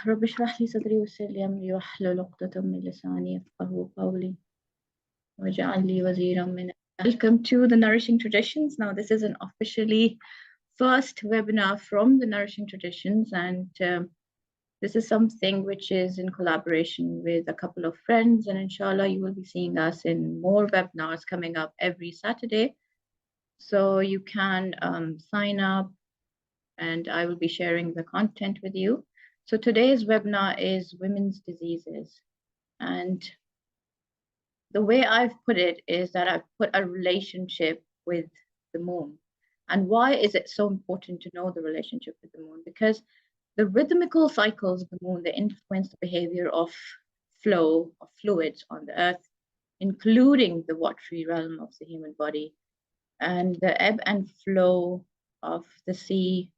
رب اشرح لي صدري ويسر لي أمري واحلل عقدة من لساني يفقهوا قولي واجعل لي وزيرا من. Welcome to the Nourishing Traditions. Now this is an officially first webinar from the Nourishing Traditions, and this is something which is in collaboration with a couple of friends, and inshallah you will be seeing us in more webinars coming up every Saturday. So you can sign up and I will be sharing the content with you. So today's webinar is women's diseases, and the way I've put it is that I've put a relationship with the moon. And why is it so important to know the relationship with the moon? Because the rhythmical cycles of the moon, they influence the behavior of flow of fluids on the earth, including the watery realm of the human body, and the ebb and flow of the sea.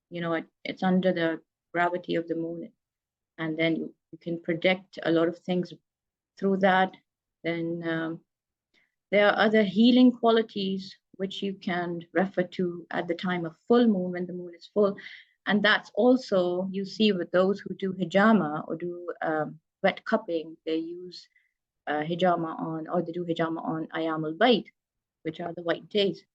You know, it's under the gravity of the moon, and then you can predict a lot of things through that. Then there are other healing qualities which you can refer to at the time of full moon, when the moon is full. And that's also, you see with those who do hijama or do wet cupping, they use hijama on, or they do hijama on ayam al-bayt, which are the white days.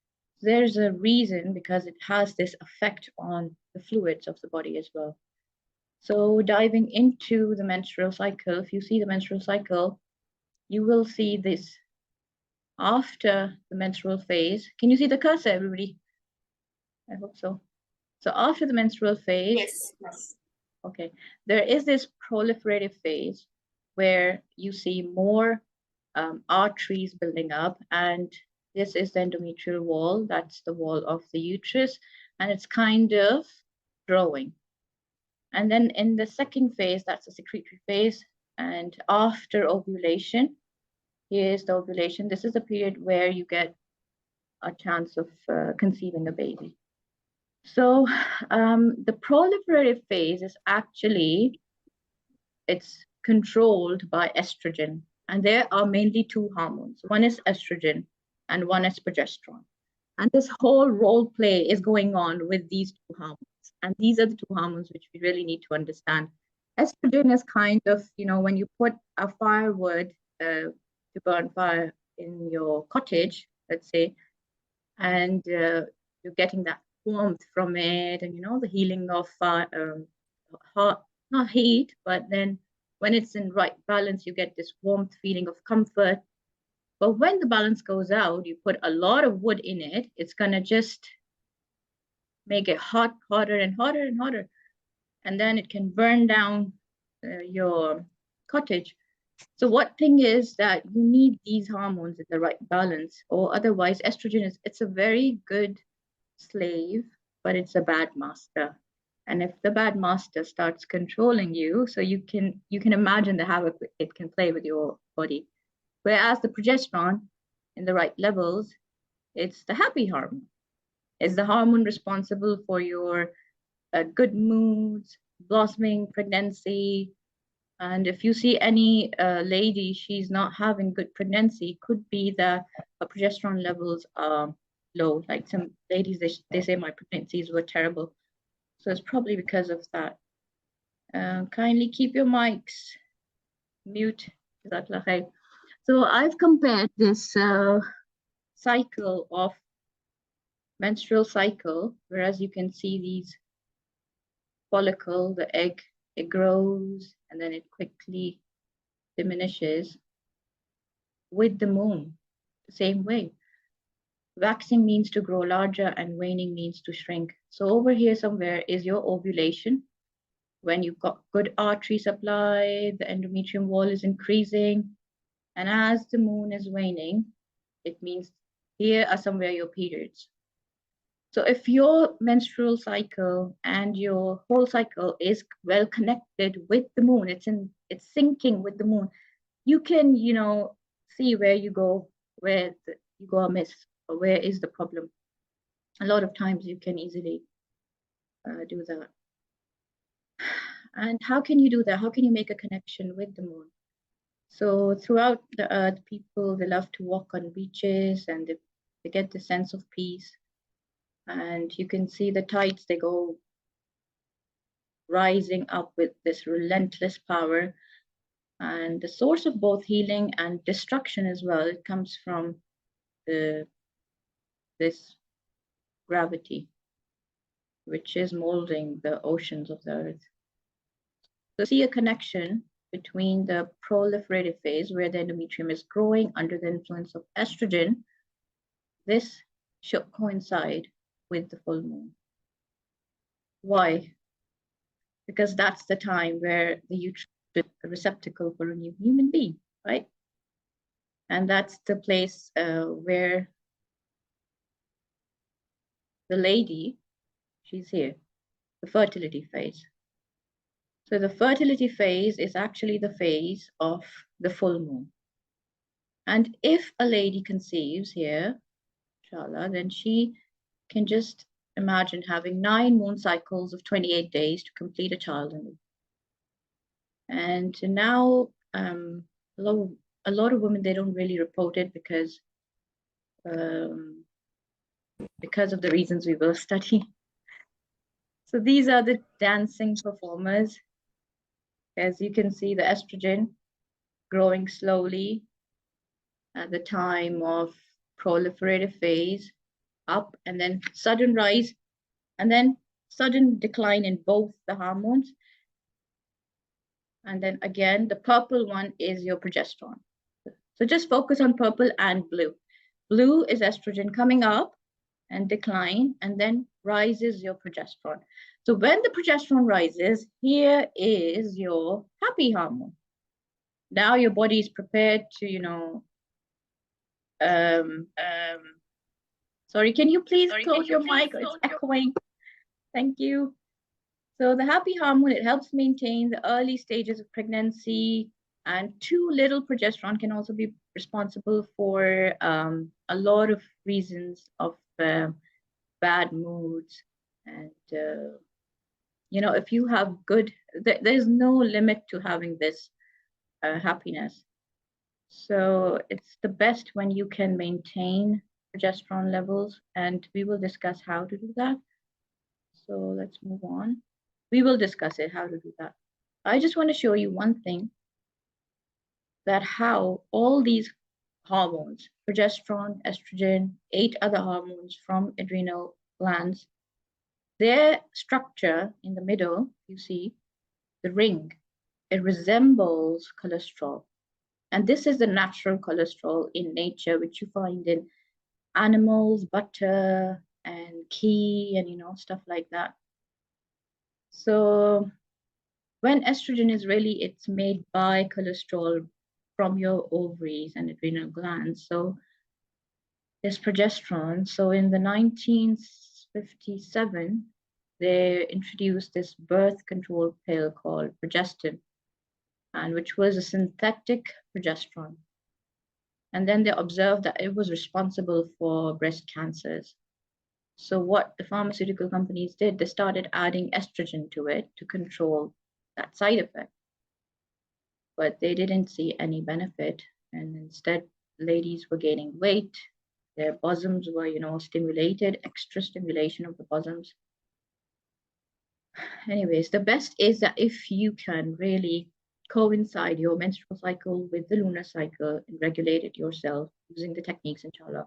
There's a reason, because it has this effect on the fluids of the body as well. So diving into the menstrual cycle, if you see the menstrual cycle, you will see this after the menstrual phase. Can you see the cursor, everybody? I hope so. So after the menstrual phase, yes. Okay, there is this proliferative phase where you see more arteries building up, and this is the endometrial wall. That's the wall of the uterus, and it's kind of growing. And then in the second phase, that's the secretory phase, and after ovulation, here's the ovulation. This is the period where you get a chance of conceiving a baby. So the proliferative phase is actually, it's controlled by estrogen. And there are mainly two hormones. One is estrogen and one is progesterone. And this whole role play is going on with these two hormones. And these are the two hormones which we really need to understand. Estrogen is kind of, you know, when you put a firewood to burn fire in your cottage, let's say, and you're getting that warmth from it, and you know, the healing of hot, not heat, but then when it's in right balance, you get this warmth feeling of comfort. But when the balance goes out, you put a lot of wood in it, it's gonna just make it hot, hotter and hotter and hotter, and then it can burn down your cottage. So what thing is that you need these hormones in the right balance, or otherwise estrogen is, it's a very good slave, but it's a bad master. And if the bad master starts controlling you, so you can imagine the havoc it can play with your body. Whereas the progesterone in the right levels, it's the happy hormone. It's the hormone responsible for your good moods, blossoming pregnancy. And if you see any lady, she's not having good pregnancy, could be that her progesterone levels are low. Like some ladies, they say my pregnancies were terrible. So it's probably because of that. Kindly keep your mics mute. So I've compared this cycle of menstrual cycle, whereas you can see these follicle, the egg, it grows and then it quickly diminishes, with the moon, the same way. Waxing means to grow larger and waning means to shrink. So over here somewhere is your ovulation. When you've got good artery supply, the endometrium wall is increasing. And as the moon is waning, it means here are somewhere your periods. So if your menstrual cycle and your whole cycle is well connected with the moon, it's syncing with the moon, you can, you know, see where you go amiss, or where is the problem. A lot of times you can easily do that. And how can you do that? How can you make a connection with the moon? So throughout the earth, people, they love to walk on beaches, and they get the sense of peace. And you can see the tides, they go rising up with this relentless power. And the source of both healing and destruction as well, it comes from this gravity, which is molding the oceans of the earth. So see a connection between the proliferative phase, where the endometrium is growing under the influence of estrogen. This should coincide with the full moon. Why? Because that's the time where the uterus is a receptacle for a new human being, right? And that's the place where the lady, she's here, the fertility phase. So the fertility phase is actually the phase of the full moon. And if a lady conceives here, inshallah, then she can just imagine having 9 moon cycles of 28 days to complete a child. And now a lot of women, they don't really report it because of the reasons we will study. So these are the dancing performers. As you can see, the estrogen growing slowly at the time of proliferative phase, up, and then sudden rise, and then sudden decline in both the hormones. And then again, the purple one is your progesterone. So just focus on purple and blue. Blue is estrogen coming up and decline, and then rises your progesterone. So when the progesterone rises, here is your happy hormone. Now your body is prepared to, sorry, can you please close your mic? It's echoing. Thank you. So the happy hormone, it helps maintain the early stages of pregnancy, and too little progesterone can also be responsible for a lot of reasons of bad moods. And, if you have good, there's no limit to having this happiness. So it's the best when you can maintain progesterone levels, and we will discuss how to do that. So let's move on. We will discuss it, how to do that. I just want to show you one thing, that how all these hormones, progesterone, estrogen, 8 other hormones from adrenal glands, their structure in the middle, you see the ring, it resembles cholesterol. And this is the natural cholesterol in nature, which you find in animals, butter and ghee, and stuff like that. So when estrogen is really, it's made by cholesterol from your ovaries and adrenal glands. So there's progesterone. So in the 1957, they introduced this birth control pill called progestin, and which was a synthetic progesterone. And then they observed that it was responsible for breast cancers. So what the pharmaceutical companies did, they started adding estrogen to it to control that side effect. But they didn't see any benefit. And instead, ladies were gaining weight. Their bosoms were, stimulated, extra stimulation of the bosoms. Anyways, the best is that if you can really coincide your menstrual cycle with the lunar cycle and regulate it yourself using the techniques, inshallah,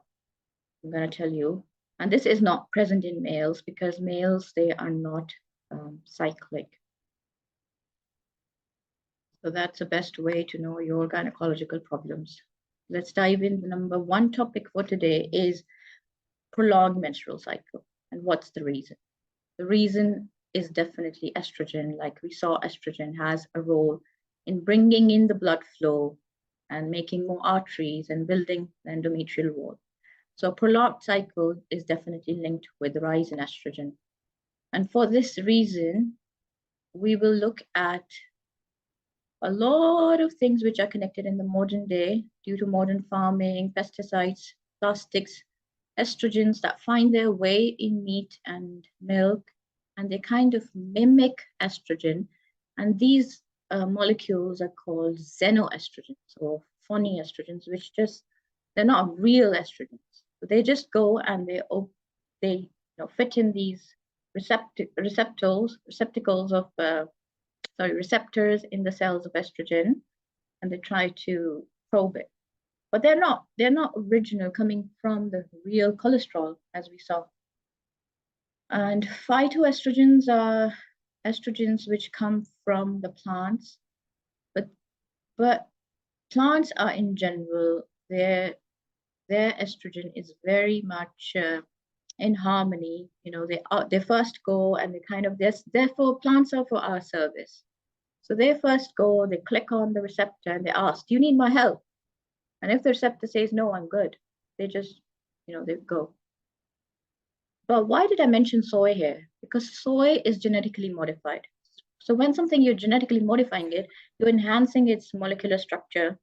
I'm going to tell you. And this is not present in males, because males, they are not cyclic. So that's the best way to know your gynecological problems. Let's dive in. The number 1 topic for today is prolonged menstrual cycle. And what's the reason? The reason is definitely estrogen. Like we saw, estrogen has a role in bringing in the blood flow and making more arteries and building the endometrial wall. So prolonged cycle is definitely linked with the rise in estrogen. And for this reason, we will look at a lot of things which are connected in the modern day due to modern farming, pesticides, plastics, estrogens that find their way in meat and milk, and they kind of mimic estrogen. And these molecules are called xenoestrogens or phony estrogens, which they're not real estrogens. So they just go and they fit in these receptacles of receptors in the cells of estrogen, and they try to probe it. But they're not original, coming from the real cholesterol, as we saw. And phytoestrogens are estrogens which come from the plants, but plants are in general, their estrogen is very much in harmony. You know, they first go and they kind of this. Therefore, plants are for our service. So they first go, they click on the receptor and they ask, "Do you need my help?" And if the receptor says, "No, I'm good," they just, they go. But why did I mention soy here? Because soy is genetically modified. So when something you're genetically modifying it, you're enhancing its molecular structure.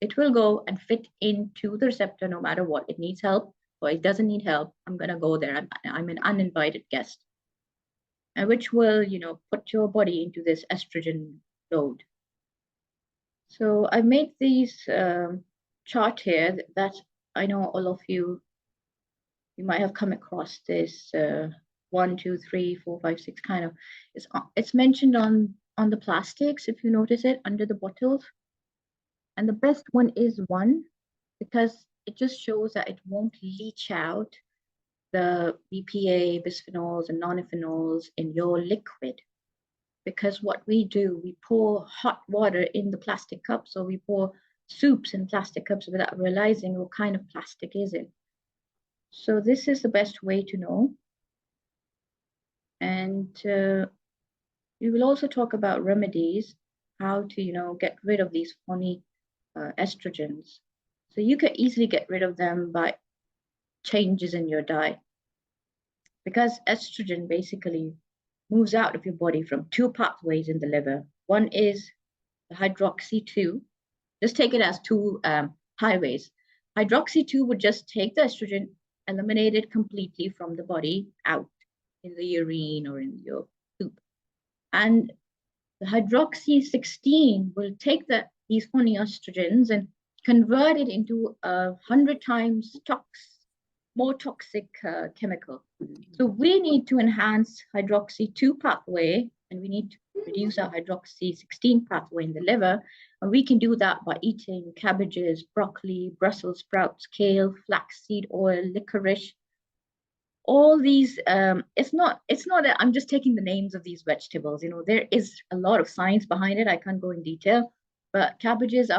It will go and fit into the receptor no matter what. It needs help or it doesn't need help. I'm going to go there. I'm an uninvited guest. And which will, put your body into this estrogen load. So I made these chart here that I know all of you might have come across this 1, 2, 3, 4, 5, 6 kind of. It's mentioned on the plastics, if you notice it, under the bottles. And the best one is 1, because it just shows that it won't leach out the BPA, bisphenols, and nonylphenols in your liquid. Because what we do, we pour hot water in the plastic cups, or we pour soups in plastic cups without realizing what kind of plastic is it. So this is the best way to know. And we will also talk about remedies, how to, get rid of these funny estrogens. So you can easily get rid of them by changes in your diet. Because estrogen basically moves out of your body from 2 pathways in the liver. One is the hydroxy 2. Just take it as 2 highways. Hydroxy 2 would just take the estrogen, eliminate it completely from the body, out in the urine or in your poop. And the hydroxy 16 will take these funny estrogens and convert it into 100 times more toxic chemical. So we need to enhance hydroxy 2 pathway, and we need to reduce our hydroxy 16 pathway in the liver. And we can do that by eating cabbages, broccoli, Brussels sprouts, kale, flaxseed oil, licorice. All these, it's not that I'm just taking the names of these vegetables. There is a lot of science behind it. I can't go in detail, but cabbages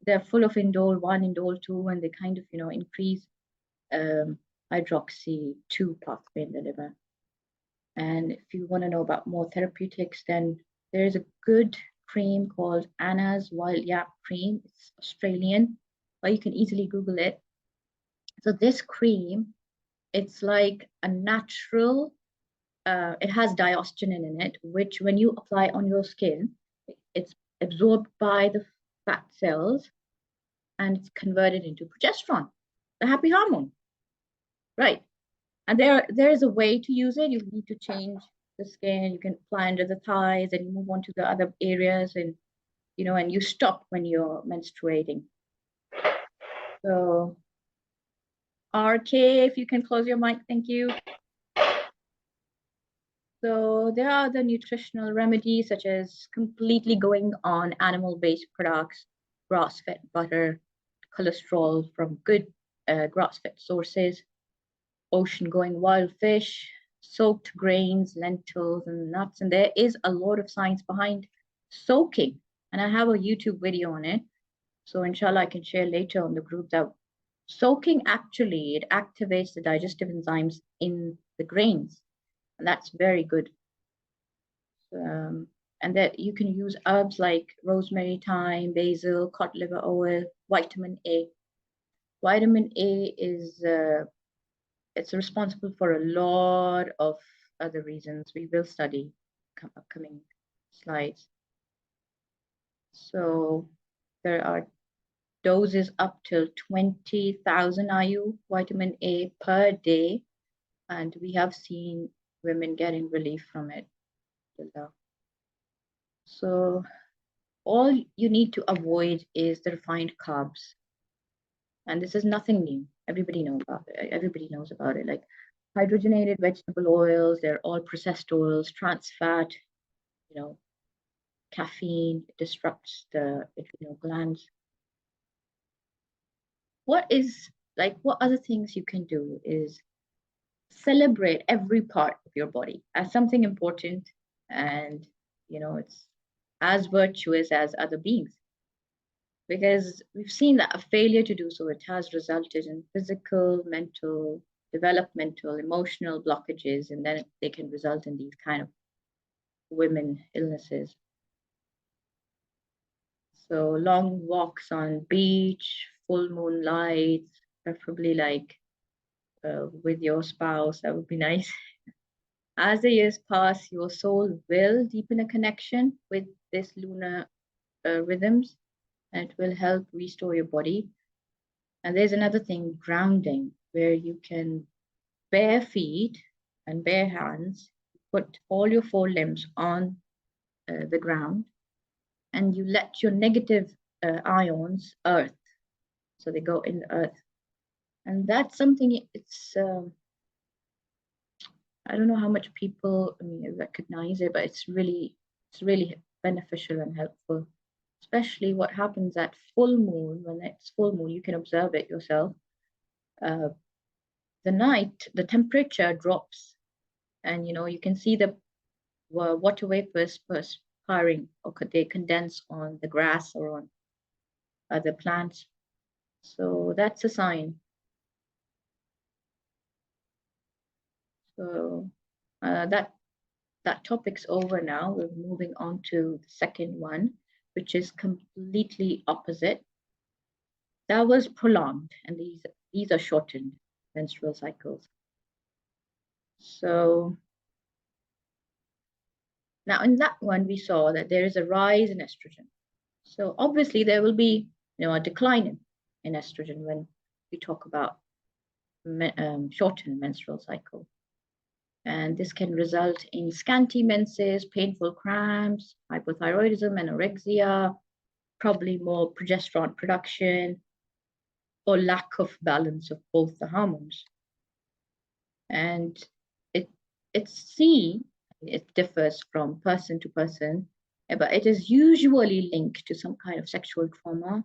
they're full of indole 1, indole 2, and they kind of, increase hydroxy 2 pathway in the liver. And if you want to know about more therapeutics, then there's a good cream called Anna's Wild Yap Cream. It's Australian, but you can easily Google it. So this cream, it's like a natural, it has diosgenin in it, which when you apply on your skin, it's absorbed by the fat cells and it's converted into progesterone, the happy hormone. Right. And there is a way to use it. You need to change the skin. You can apply under the thighs and you move on to the other areas, and and you stop when you're menstruating. So RK, if you can close your mic, thank you. So there are the nutritional remedies, such as completely going on animal-based products, grass-fed butter, cholesterol from good grass-fed sources, ocean-going wild fish, soaked grains, lentils, and nuts. And there is a lot of science behind soaking. And I have a YouTube video on it. So inshallah, I can share later on the group that soaking actually, it activates the digestive enzymes in the grains. And that's very good. And that you can use herbs like rosemary, thyme, basil, cod liver oil, vitamin A. Vitamin A is it's responsible for a lot of other reasons we will study upcoming slides. So there are doses up till 20,000 IU vitamin A per day, and we have seen women getting relief from it. So all you need to avoid is the refined carbs. And this is nothing new. Everybody knows about it. Like hydrogenated vegetable oils, they're all processed oils, trans fat, caffeine, it disrupts the adrenal glands. What other things you can do is celebrate every part of your body as something important, and it's as virtuous as other beings, because we've seen that a failure to do so, it has resulted in physical, mental, developmental, emotional blockages, and then they can result in these kind of women illnesses. So long walks on beach, full moon lights, preferably with your spouse, that would be nice. As the years pass, your soul will deepen a connection with this lunar rhythms, and it will help restore your body. And there's another thing, grounding, where you can bare feet and bare hands, put all your four limbs on the ground, and you let your negative ions earth, so they go in the earth. And that's something, it's I don't know how much people recognize it, but it's really beneficial and helpful, especially what happens at full moon. When it's full moon, you can observe it yourself. The night, the temperature drops, and you can see the water vapors perspiring, or could they condense on the grass or on other plants. So that's a sign. So that topic's over now. We're moving on to the second one, which is completely opposite. That was prolonged, and these are shortened menstrual cycles. So now in that one, we saw that there is a rise in estrogen. So obviously there will be a decline in estrogen when we talk about shortened menstrual cycle. And this can result in scanty menses, painful cramps, hypothyroidism, anorexia, probably more progesterone production, or lack of balance of both the hormones. And it differs from person to person, but it is usually linked to some kind of sexual trauma,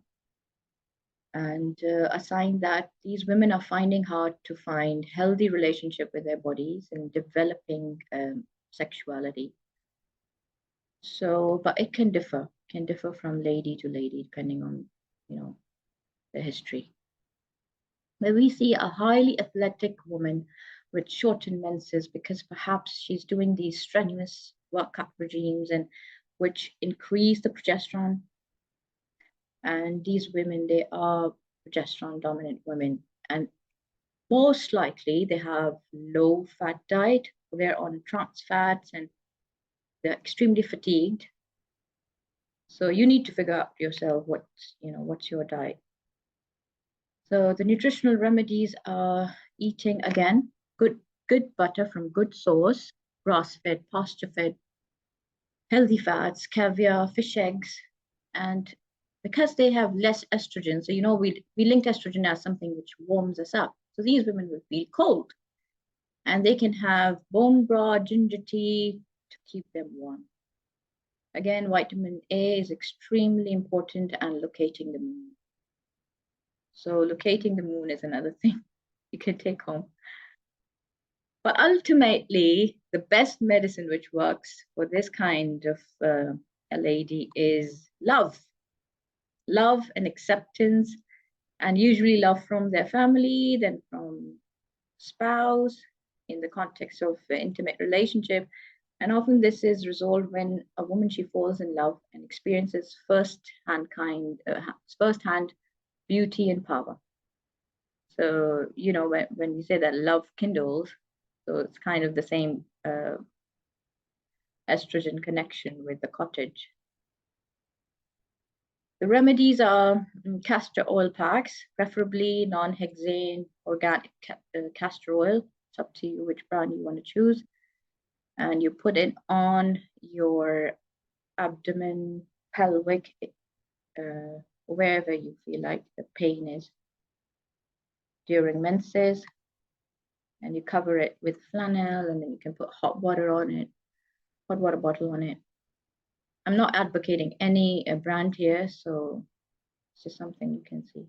and a sign that these women are finding hard to find healthy relationship with their bodies and developing sexuality. So, but it can differ from lady to lady depending on the history. Where we see a highly athletic woman with shortened menses because perhaps she's doing these strenuous workout regimes and which increase the progesterone. And these women, they are progesterone dominant women, and most likely they have low fat diet. They're on trans fats and they're extremely fatigued. So you need to figure out yourself what's your diet. So the nutritional remedies are eating, again, good butter from good source, grass-fed, pasture-fed, healthy fats, caviar, fish eggs, and because they have less estrogen, so we linked estrogen as something which warms us up. So these women will feel cold, and they can have bone broth, ginger tea to keep them warm. Again, vitamin A is extremely important, and locating the moon. So locating the moon is another thing you can take home. But ultimately, the best medicine which works for this kind of a lady is love. Love and acceptance, and usually love from their family, then from spouse, in the context of intimate relationship. And often this is resolved when a woman, she falls in love and experiences first-hand beauty and power. So, when you say that love kindles, so it's kind of the same estrogen connection with the cottage. The remedies are castor oil packs, preferably non-hexane organic castor oil. It's up to you which brand you want to choose. And you put it on your abdomen, pelvic, wherever you feel like the pain is during menses. and you cover it with flannel, and then you can put hot water on it, hot water bottle on it. I'm not advocating any brand here, so it's just something you can see.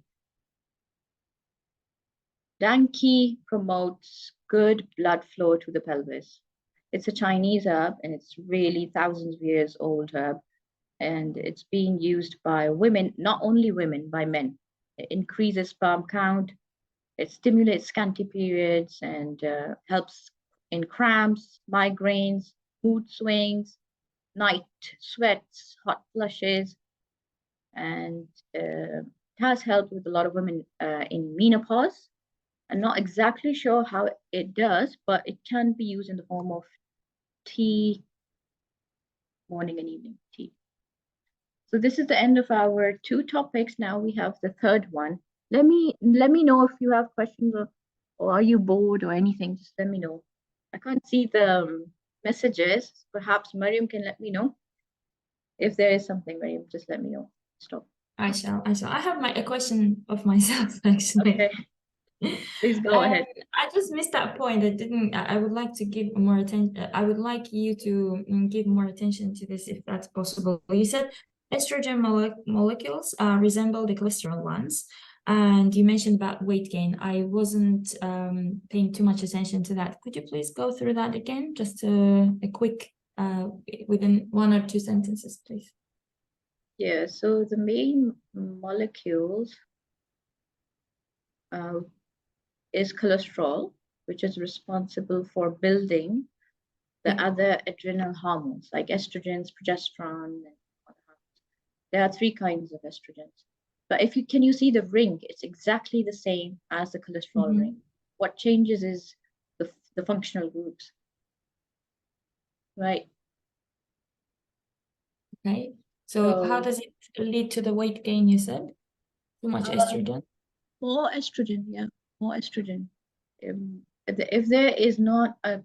Danqi promotes good blood flow to the pelvis. It's a Chinese herb, and it's really thousands of years old herb, and it's being used by women, not only women, by men. It increases sperm count, it stimulates scanty periods, and helps in cramps, migraines, mood swings, night sweats, hot flushes, and it has helped with a lot of women in menopause. I'm not exactly sure how it does, but it can be used in the form of tea, morning and evening tea. So this is the end of our 2 topics. Now we have the third one. Let me know if you have questions, or are you bored or anything. Just let me know. I can't see the messages. Perhaps Mariam can let me know. If there is something, Mariam, just let me know. Stop. I shall. I have a question of myself, actually. Okay. Please go ahead. I just missed that point. I would like to give more attention. I would like you to give more attention to this, if that's possible. You said estrogen molecules resemble the cholesterol ones, and you mentioned about weight gain. I wasn't paying too much attention to that. Could you please go through that again? Just a quick, within 1 or 2 sentences, please. Yeah, so the main molecules is cholesterol, which is responsible for building the other adrenal hormones like estrogens, progesterone, and other. There are 3 kinds of estrogens. But can you see the ring? It's exactly the same as the cholesterol ring. What changes is the functional groups, right? Okay. So how does it lead to the weight gain, you said? Too much estrogen? More estrogen, yeah, more estrogen. If there is not a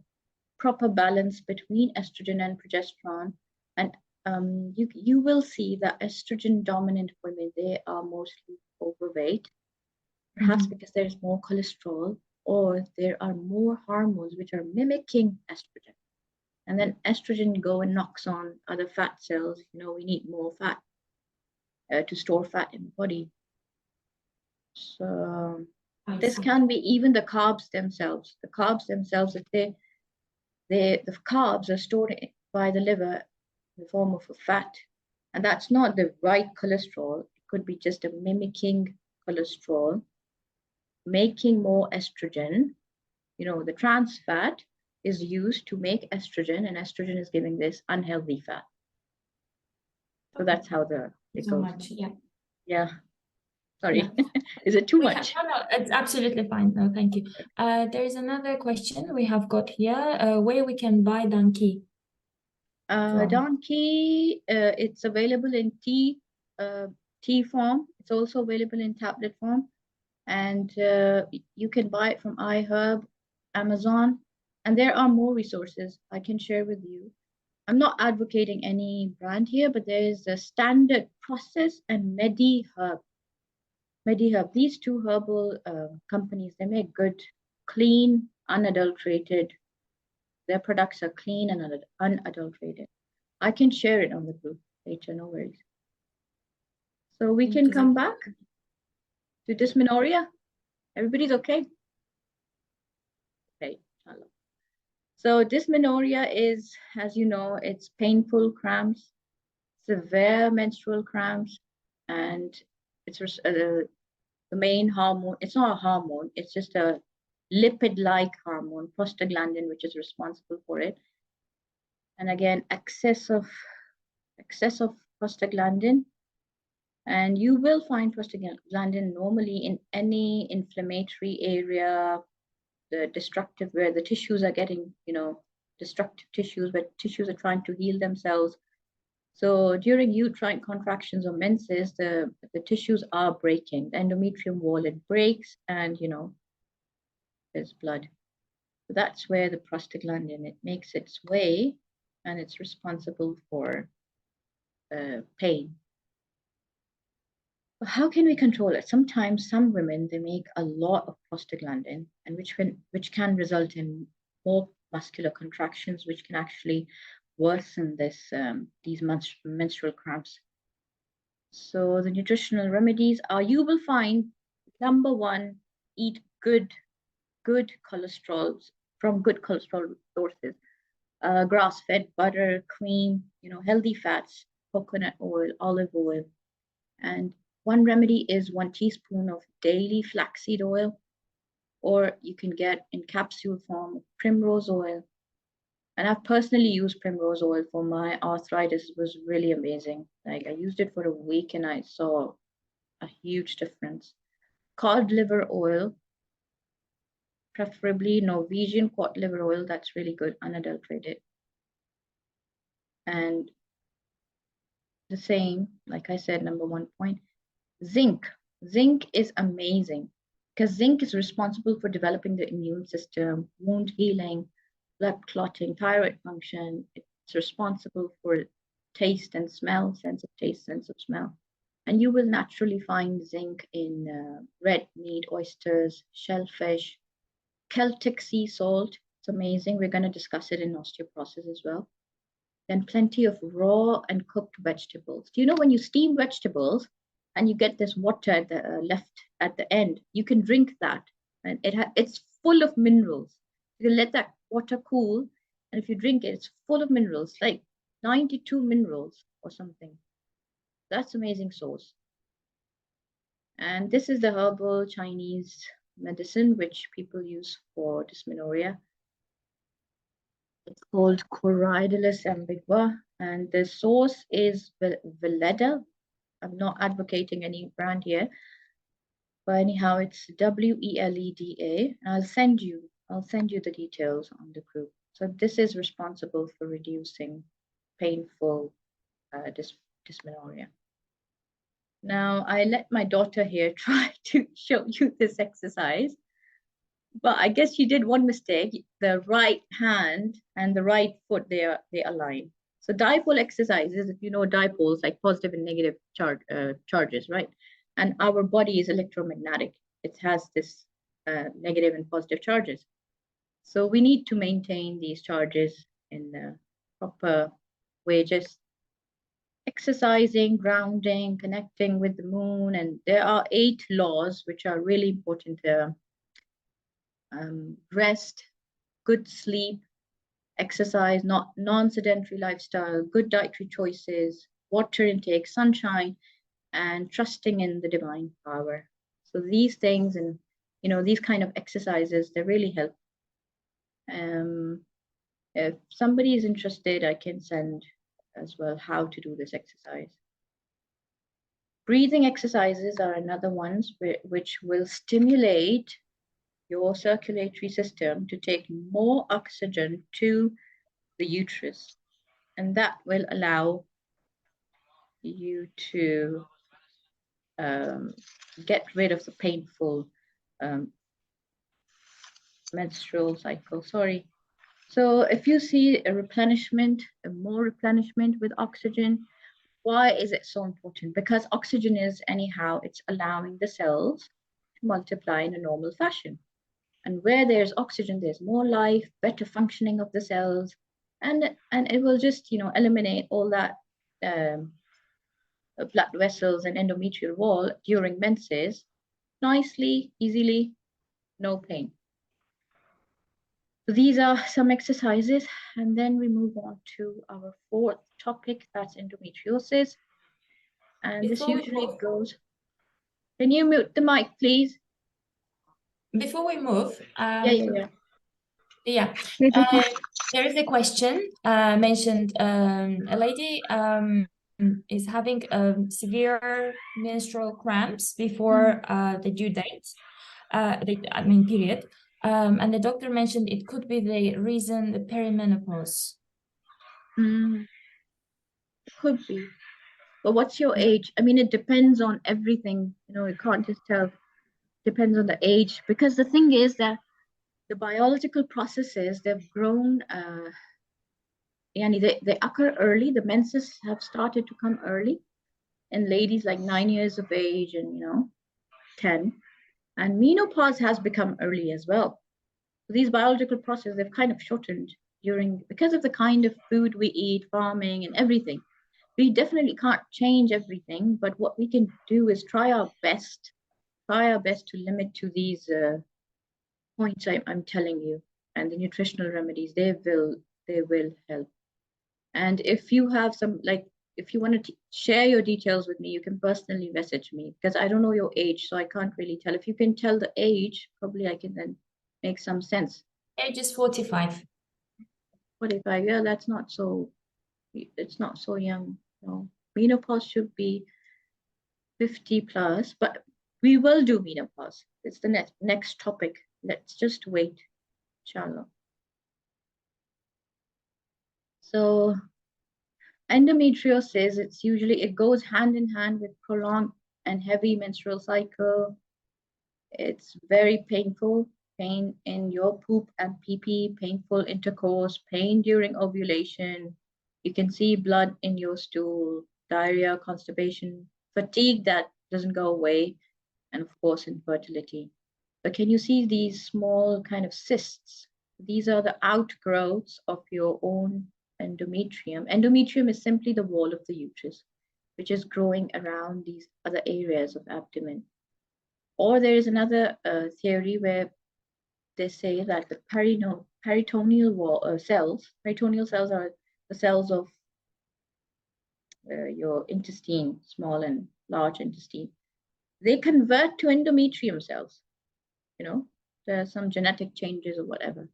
proper balance between estrogen and progesterone, and you will see that estrogen dominant women, they are mostly overweight, perhaps because there's more cholesterol, or there are more hormones which are mimicking estrogen, and then estrogen go and knocks on other fat cells. We need more fat to store fat in the body. So this can be even the carbs themselves. The carbs themselves, if the carbs are stored by the liver in the form of a fat, and that's not the right cholesterol. It could be just a mimicking cholesterol, making more estrogen. The trans fat is used to make estrogen, and estrogen is giving this unhealthy fat. So that's how it goes. Much, yeah. Yeah. Sorry, yeah. Is it too much? No, it's absolutely fine. No, thank you. There is another question we have got here. Where we can buy Danqi? Danqi, it's available in tea form. It's also available in tablet form, and you can buy it from iHerb, Amazon, and there are more resources I can share with you. I'm not advocating any brand here, but there is a Standard Process and MediHerb. These 2 herbal companies, they make good, clean, unadulterated. Their products are clean and unadulterated. I can share it on the group later, no worries. So we can come back to dysmenorrhea. Everybody's okay? Okay, so dysmenorrhea is, as you know, it's painful cramps, severe menstrual cramps, and it's the main hormone. It's not a hormone, it's just a lipid-like hormone, prostaglandin, which is responsible for it. And again, excess of prostaglandin, and you will find prostaglandin normally in any inflammatory area, the destructive, where the tissues are getting, destructive tissues, where tissues are trying to heal themselves. So during uterine contractions or menses, the tissues are breaking. The endometrium wall, it breaks, and there's blood. So that's where the prostaglandin, it makes its way, and it's responsible for pain. But how can we control it? Sometimes some women, they make a lot of prostaglandin, and which can result in more muscular contractions, which can actually worsen these menstrual cramps. So the nutritional remedies are, you will find, number one, eat good cholesterol from good cholesterol sources, grass-fed butter, cream, healthy fats, coconut oil, olive oil. And one remedy is 1 teaspoon of daily flaxseed oil, or you can get in capsule form primrose oil. And I've personally used primrose oil for my arthritis. It was really amazing. Like, I used it for a week and I saw a huge difference. Cod liver oil, preferably Norwegian cod liver oil, that's really good, unadulterated. And the same, like I said, number 1 point, zinc. Zinc is amazing because zinc is responsible for developing the immune system, wound healing, blood clotting, thyroid function. It's responsible for taste and smell, sense of taste, sense of smell. And you will naturally find zinc in red meat, oysters, shellfish, Celtic sea salt. It's amazing. We're going to discuss it in osteoporosis as well. Then plenty of raw and cooked vegetables. Do you know when you steam vegetables and you get this water at the left at the end, you can drink that, and it's full of minerals. You can let that water cool, and if you drink it, it's full of minerals, like 92 minerals or something. That's amazing source. And this is the herbal Chinese medicine which people use for dysmenorrhea. It's called Corydalus ambigua, and the source is Veleda. I'm not advocating any brand here, but anyhow, it's WELEDA. I'll send you the details on the group. So this is responsible for reducing painful dysmenorrhea. Now, I let my daughter here try to show you this exercise, but I guess she did one mistake. The right hand and the right foot, they align. So dipole exercises, if you know dipoles, like positive and negative charges, right? And our body is electromagnetic. It has this negative and positive charges. So we need to maintain these charges in the proper way, just exercising, grounding, connecting with the moon. And there are 8 laws which are really important. Rest, good sleep, exercise, not non-sedentary lifestyle, good dietary choices, water intake, sunshine, and trusting in the divine power. So these things, and these kind of exercises, they really help. If somebody is interested, I can send as well how to do this exercise. Breathing exercises are another ones which will stimulate your circulatory system to take more oxygen to the uterus, and that will allow you to get rid of the painful menstrual cycle. Sorry. So if you see a replenishment, more replenishment with oxygen, why is it so important? Because oxygen is, anyhow, it's allowing the cells to multiply in a normal fashion. And where there's oxygen, there's more life, better functioning of the cells, and it will just eliminate all that blood vessels and endometrial wall during menses nicely, easily, no pain. So these are some exercises, and then we move on to our 4th topic, that's endometriosis. And this usually goes. Can you mute the mic, please? Before we move, yeah. There is a question mentioned. A lady is having severe menstrual cramps before the due date, period. And the doctor mentioned it could be the reason, the perimenopause. It could be. But what's your age? I mean, it depends on everything. You can't just tell. Depends on the age, because the thing is that the biological processes, they've grown, they occur early. The menses have started to come early. in ladies like 9 years of age and 10. And menopause has become early as well. So these biological processes have kind of shortened because of the kind of food we eat, farming and everything. We definitely can't change everything, but what we can do is try our best to limit to these points I'm telling you. And the nutritional remedies, they will help. And if you have if you want to share your details with me, you can personally message me, because I don't know your age, so I can't really tell. If you can tell the age, probably I can then make some sense. Age is 45. 45, yeah, it's not so young. No, menopause should be 50 plus, but we will do menopause. It's the next topic. Let's just wait, inshallah. So endometriosis, it goes hand in hand with prolonged and heavy menstrual cycle. It's very painful, pain in your poop and pee, painful intercourse, pain during ovulation. You can see blood in your stool, diarrhea, constipation, fatigue that doesn't go away, and of course, infertility. But can you see these small kind of cysts? These are the outgrowths of your own endometrium. Endometrium is simply the wall of the uterus, which is growing around these other areas of abdomen. Or there is another theory where they say that the peritoneal peritoneal cells are the cells of your intestine, small and large intestine. They convert to endometrium cells. There are some genetic changes or whatever.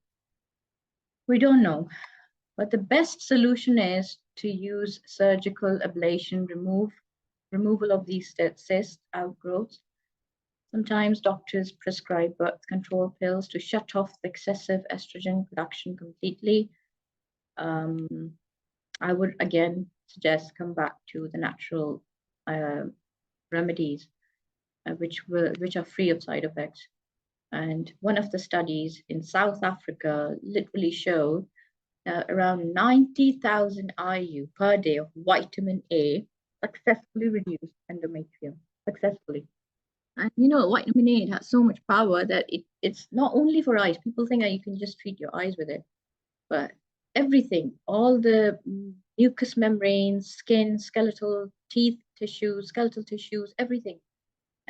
We don't know. But the best solution is to use surgical ablation, removal of these cyst outgrowths. Sometimes doctors prescribe birth control pills to shut off the excessive estrogen production completely. I would again suggest come back to the natural remedies, which are free of side effects. And one of the studies in South Africa literally showed around 90,000 IU per day of vitamin A successfully reduced endometrium, successfully. And vitamin A, it has so much power that it's not only for eyes. People think that you can just treat your eyes with it, but everything, all the mucous membranes, skin, skeletal, teeth, tissues, skeletal tissues, everything.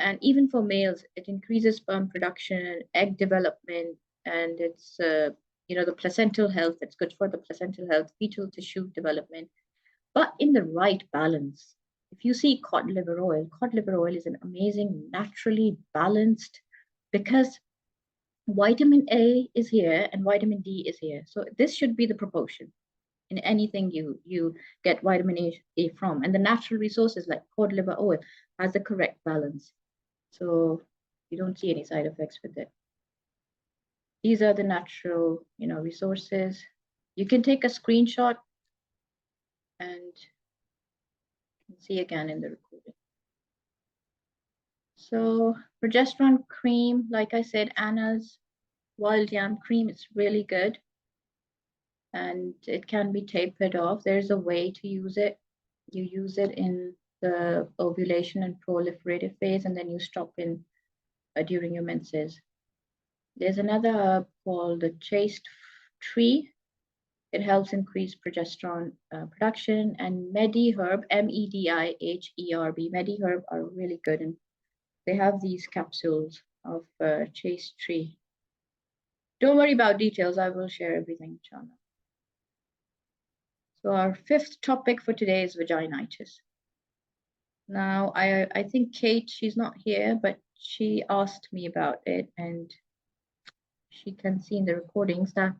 And even for males, it increases sperm production, egg development, and it's the placental health. It's good for the placental health, fetal tissue development, but in the right balance. If you see cod liver oil is an amazing, naturally balanced, because vitamin A is here and vitamin D is here. So this should be the proportion in anything you get vitamin A from. And the natural resources like cod liver oil has the correct balance. So you don't see any side effects with it. These are the natural, resources. You can take a screenshot and see again in the recording. So progesterone cream, like I said, Anna's wild yam cream, it's really good. And it can be tapered off. There's a way to use it. You use it in the ovulation and proliferative phase, and then you stop in during your menses. There's another herb called the chaste tree. It helps increase progesterone production. And Mediherb, Mediherb, Mediherb are really good, and they have these capsules of chaste tree. Don't worry about details. I will share everything, inshallah. So our fifth topic for today is vaginitis. Now, I think Kate, she's not here, but she asked me about it, and she can see in the recordings that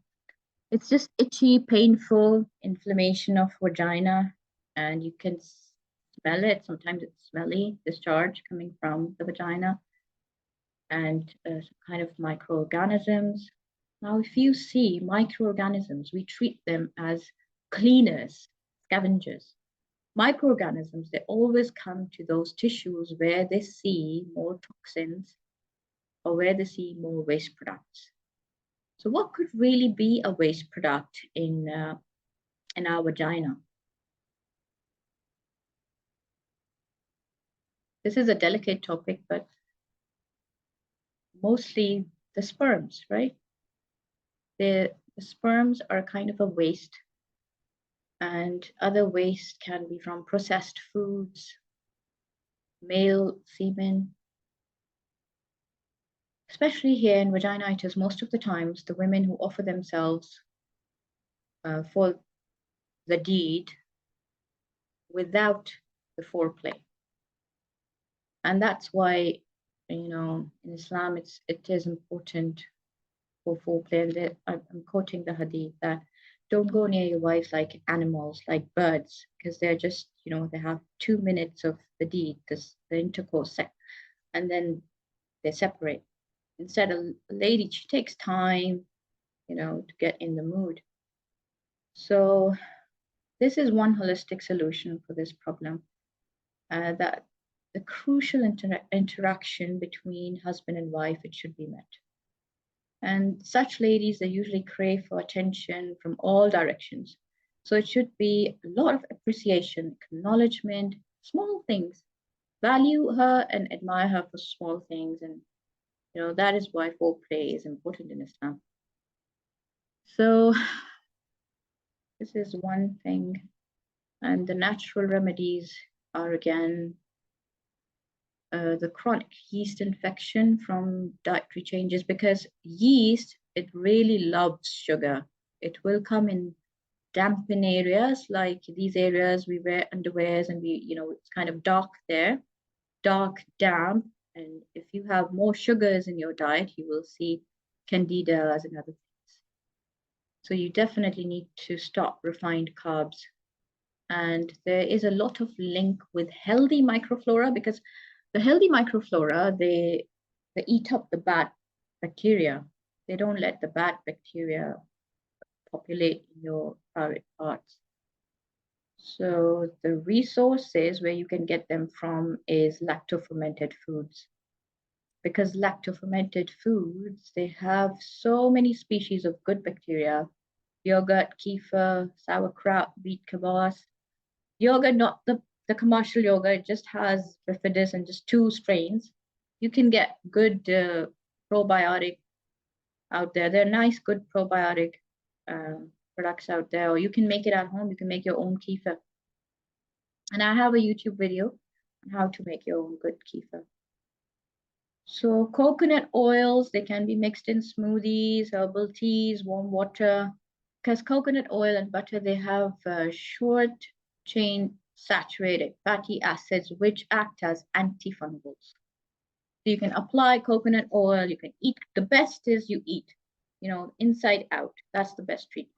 it's just itchy, painful inflammation of vagina, and you can smell it. Sometimes it's smelly, discharge coming from the vagina, and some kind of microorganisms. Now, if you see microorganisms, we treat them as cleaners, scavengers. Microorganisms, they always come to those tissues where they see more toxins or where they see more waste products. So what could really be a waste product in our vagina? this is a delicate topic, but mostly the sperms, right? The sperms are kind of a waste, and other waste can be from processed foods, male semen. Especially here in vaginitis, most of the times the women who offer themselves for the deed without the foreplay. And that's why, you know, in Islam, it is important for foreplay. And I'm quoting the hadith that don't go near your wives like animals, like birds, because they're just, you know, they have 2 minutes of the deed, the intercourse, and then they separate. Instead, a lady, she takes time, you know, to get in the mood. So this is one holistic solution for this problem, that the crucial interaction between husband and wife, it should be met. And such ladies, they usually crave for attention from all directions. So it should be a lot of appreciation, acknowledgement, small things. Value her and admire her for small things. And, you know, that is why foreplay is important in Islam. So this is one thing. And the natural remedies are again the chronic yeast infection from dietary changes, because yeast, it really loves sugar. It will come in dampened areas, like these areas we wear underwears and we, you know, it's kind of dark there, dark, damp. And if you have more sugars in your diet, you will see candidas and other things. So you definitely need to stop refined carbs. And there is a lot of link with healthy microflora, because the healthy microflora, they eat up the bad bacteria. They don't let the bad bacteria populate in your private parts. So the resources where you can get them from is lacto-fermented foods. Because lacto-fermented foods, they have so many species of good bacteria: yogurt, kefir, sauerkraut, wheat kvass. Yogurt, not the commercial yogurt, it just has bifidus and just 2 strains. You can get good probiotic out there. They're nice, good probiotic products out there, or you can make it at home. You can make your own kefir. And I have a YouTube video on how to make your own good kefir. So coconut oils, they can be mixed in smoothies, herbal teas, warm water, because coconut oil and butter, they have short chain saturated fatty acids which act as antifungals. So you can apply coconut oil, you can eat. The best is you eat, you know, inside out. That's the best treatment.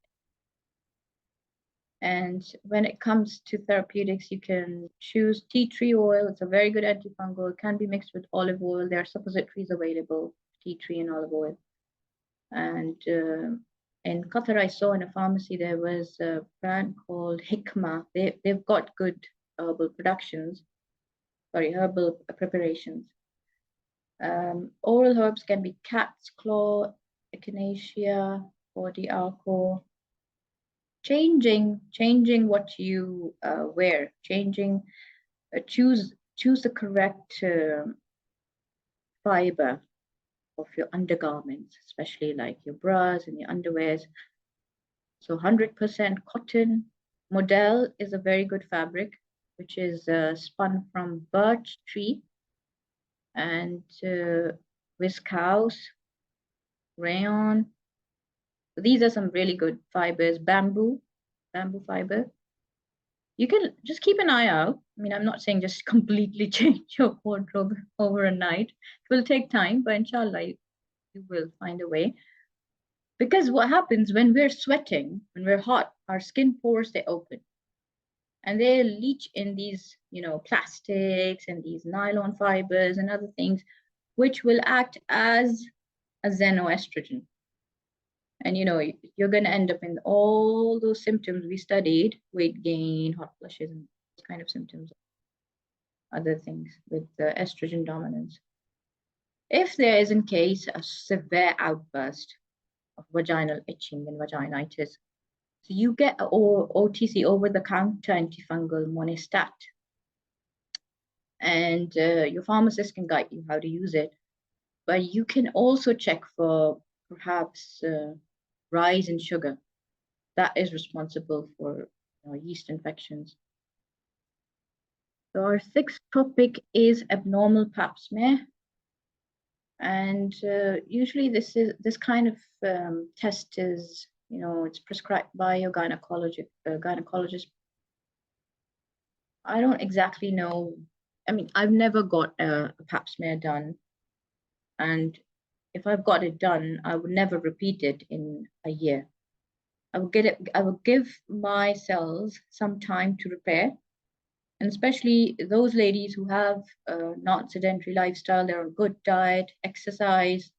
And when it comes to therapeutics, you can choose tea tree oil. It's a very good antifungal. It can be mixed with olive oil. There are suppositories available, tea tree and olive oil. And in Qatar, I saw in a pharmacy, there was a brand called Hikma. They've got good herbal herbal preparations. Oral herbs can be cat's claw, echinacea, body arco. Changing what you wear, choose the correct fiber of your undergarments, especially like your bras and your underwears. So 100% cotton. Model is a very good fabric, which is spun from birch tree, and viscose, rayon. These are some really good fibers. Bamboo fiber. You can just keep an eye out. I mean, I'm not saying just completely change your wardrobe overnight. It will take time, but inshallah, you will find a way. Because what happens when we're sweating, when we're hot, our skin pores, they open. And they leach in these, you know, plastics and these nylon fibers and other things, which will act as a xenoestrogen. And, you know, you're going to end up in all those symptoms we studied: weight gain, hot flushes, and those kind of symptoms, other things with the estrogen dominance. If there is, in case, a severe outburst of vaginal itching and vaginitis, so you get OTC, over-the-counter antifungal Monistat. and your pharmacist can guide you how to use it. But you can also check for perhaps rise in sugar. That is responsible for yeast infections. So our sixth topic is abnormal pap smear. And usually this kind of test is, it's prescribed by your gynecologist. I don't exactly know. I mean, I've never got a pap smear done. And if I've got it done, I would never repeat it in a year. I would give my cells some time to repair. And especially those ladies who have a not sedentary lifestyle, they're on good diet, exercise.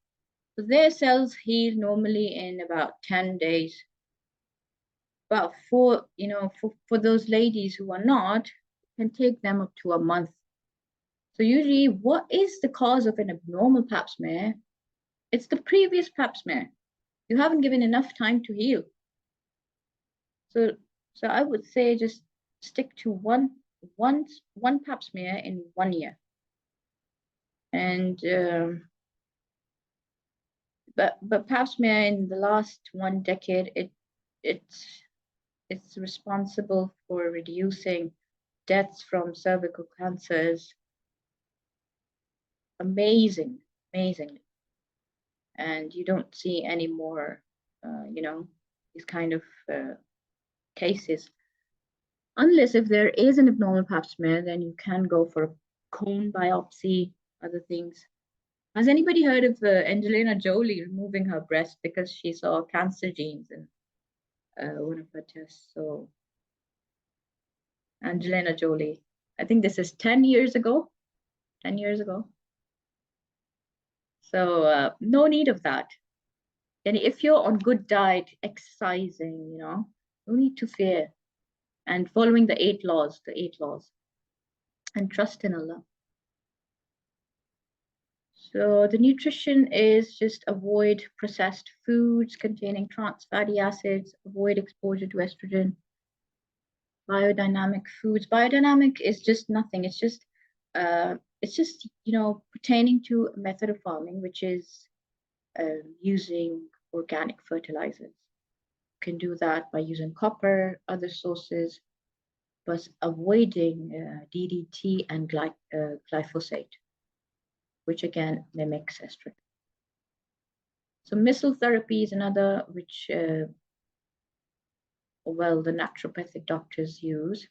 So their cells heal normally in about 10 days. But for those ladies who are not, it can take them up to a month. So usually, what is the cause of an abnormal pap smear? It's the previous pap smear. You haven't given enough time to heal. So I would say just stick to one pap smear in 1 year. And but pap smear in the last 1 decade, it's responsible for reducing deaths from cervical cancers amazingly. And you don't see any more, these kind of cases. Unless if there is an abnormal pap smear, then you can go for a cone biopsy, other things. Has anybody heard of Angelina Jolie removing her breast because she saw cancer genes in one of her tests? So Angelina Jolie, I think this is 10 years ago. 10 years ago. So no need of that. And if you're on good diet, exercising, no need to fear. And following the eight laws, and trust in Allah. So the nutrition is just avoid processed foods containing trans fatty acids, avoid exposure to estrogen. Biodynamic foods. Biodynamic is just nothing. It's just pertaining to a method of farming, which is using organic fertilizers. You can do that by using copper, other sources, but avoiding DDT and glyphosate, which again mimics estrogen. So missile therapy is another which, the naturopathic doctors use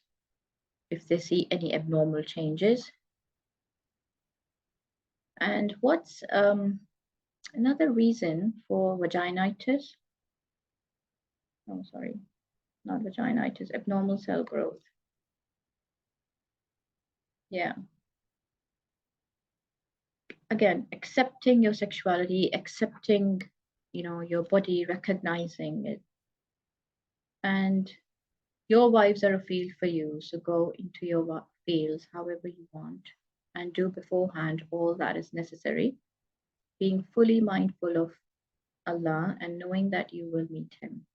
if they see any abnormal changes. And what's another reason for vaginitis? Oh, sorry, not vaginitis, abnormal cell growth. Yeah. Again, accepting your sexuality, accepting, your body, recognizing it. And your wives are a field for you, so go into your fields however you want and do beforehand all that is necessary, being fully mindful of Allah and knowing that you will meet him.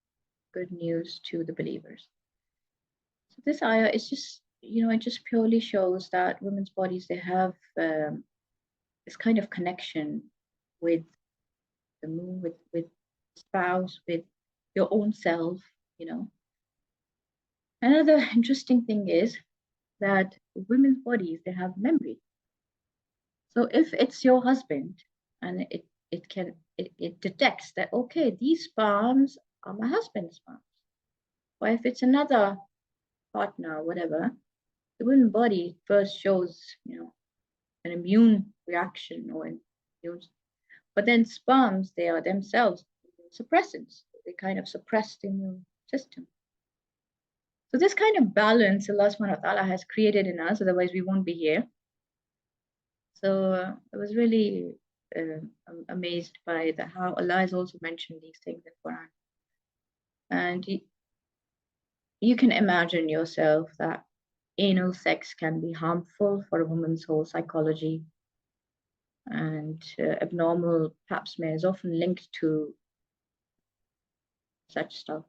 Good news to the believers. So this ayah is just, it just purely shows that women's bodies, they have this kind of connection with the moon, with spouse, with your own self, Another interesting thing is that women's bodies, they have memory. So if it's your husband and it detects that, okay, these sperms are my husband's sperms. Or if it's another partner, whatever, the women's body first shows, an immune reaction or but then sperms, they are themselves suppressants. They kind of suppress the immune system. So this kind of balance Allah subhanahu wa ta'ala has created in us, otherwise we won't be here. So I was really amazed by how Allah has also mentioned these things in Quran. And you can imagine yourself that anal sex can be harmful for a woman's whole psychology. And abnormal pap smear is often linked to such stuff.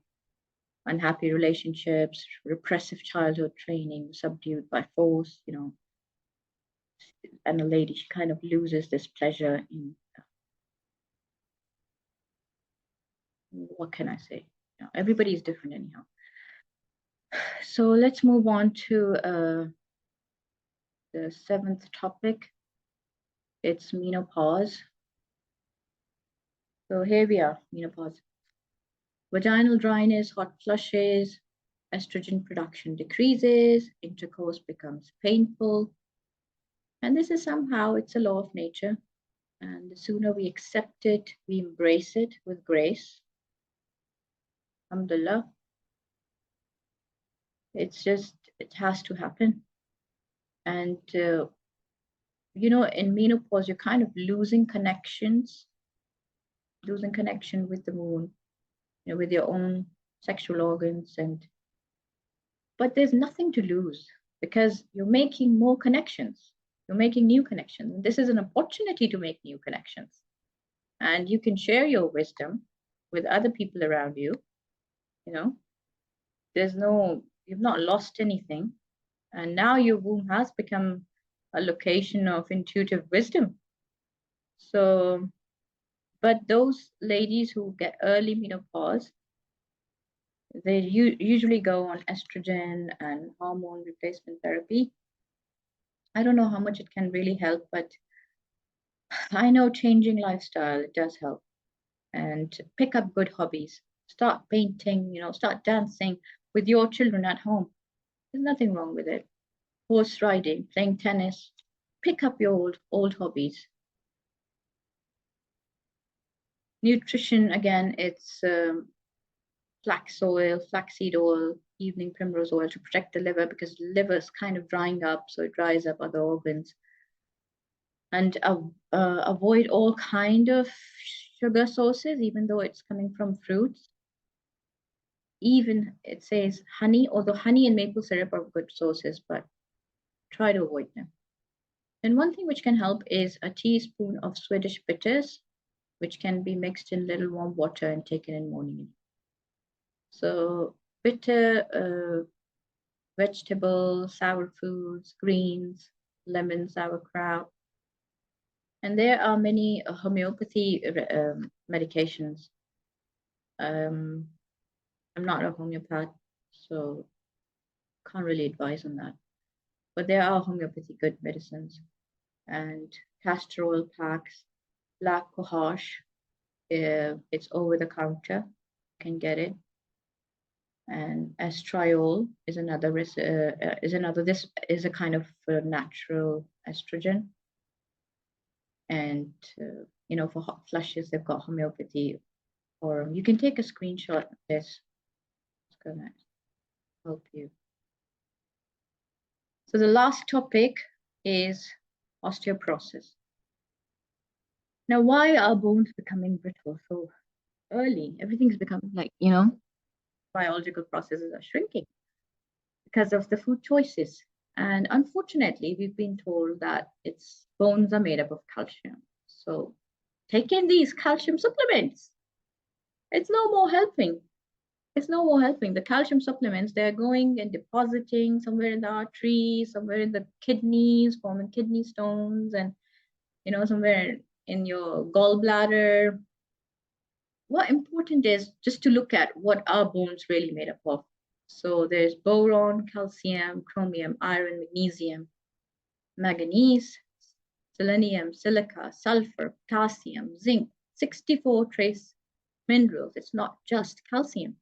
Unhappy relationships, repressive childhood training, subdued by force, and a lady, she kind of loses this pleasure in, what can I say? You know, everybody is different anyhow. So let's move on to the 7th topic. It's menopause. So here we are, menopause. Vaginal dryness, hot flushes, estrogen production decreases, intercourse becomes painful. And this is somehow, it's a law of nature. And the sooner we accept it, we embrace it with grace. Alhamdulillah. It's just, it has to happen. And, you know, in menopause, you're kind of losing connection with the moon, you know, with your own sexual organs. But there's nothing to lose because you're making more connections. You're making new connections. This is an opportunity to make new connections. And you can share your wisdom with other people around you. You know, you've not lost anything. And now your womb has become a location of intuitive wisdom. So, but those ladies who get early menopause, they usually go on estrogen and hormone replacement therapy. I don't know how much it can really help, but I know changing lifestyle, it does help. And pick up good hobbies. Start painting, you know, start dancing with your children at home. There's nothing wrong with it. Horse riding, playing tennis. Pick up your old hobbies. Nutrition, again, it's flax oil, flaxseed oil, evening primrose oil to protect the liver because the liver is kind of drying up, so it dries up other organs. And avoid all kind of sugar sources, even though it's coming from fruits. Even it says honey, although honey and maple syrup are good sources, but try to avoid them. And one thing which can help is a teaspoon of Swedish bitters, which can be mixed in little warm water and taken in morning. So bitter vegetables, sour foods, greens, lemon, sauerkraut. And there are many homeopathy medications. I'm not a homeopath, so can't really advise on that. But there are homeopathy good medicines. And castor oil packs, black cohosh, it's over the counter, you can get it. And estriol is another. This is a kind of natural estrogen. And you know, for hot flushes, they've got homeopathy. Or you can take a screenshot of this. It's gonna help you. So the last topic is osteoporosis. Now, why are bones becoming brittle so early? Everything's becoming like, you know, biological processes are shrinking because of the food choices. And unfortunately, we've been told that its bones are made up of calcium. So take in these calcium supplements. It's no more helping. It's no more helping. The calcium supplements, they're going and depositing somewhere in the arteries, somewhere in the kidneys, forming kidney stones, and, you know, somewhere in your gallbladder. What important is just to look at what our bones really made up of. So there's boron, calcium, chromium, iron, magnesium, manganese, selenium, silica, sulfur, potassium, zinc, 64 trace minerals. It's not just calcium.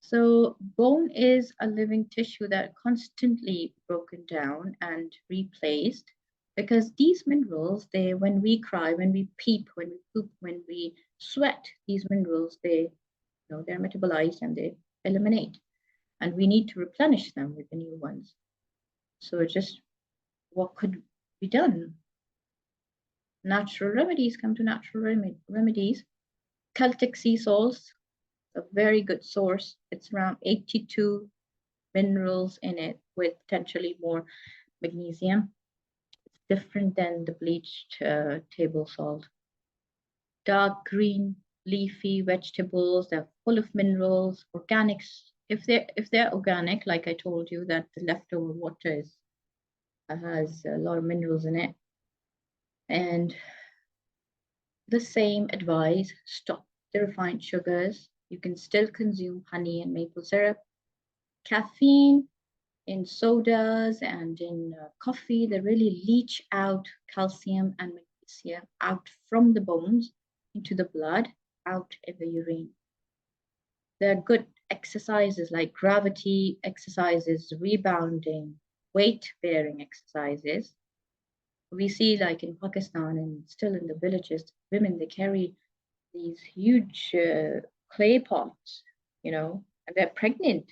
So bone is a living tissue that constantly broken down and replaced because these minerals, when we cry, when we peep, when we poop, when we sweat, these minerals, they're metabolized and they eliminate. And we need to replenish them with the new ones. So just what could be done? Natural remedies, come to natural remedies. Celtic sea salts, a very good source. It's around 82 minerals in it with potentially more magnesium. It's different than the bleached table salt. Dark green leafy vegetables, they're full of minerals. Organics, if they're organic, like I told you, that the leftover water is has a lot of minerals in it. And the same advice, stop the refined sugars. You can still consume honey and maple syrup. Caffeine in sodas and in coffee, they really leach out calcium and magnesium out from the bones into the blood, out in the urine. There are good exercises like gravity exercises, rebounding, weight bearing exercises. We see, like in Pakistan and still in the villages, women, they carry these huge clay pots, and they're pregnant.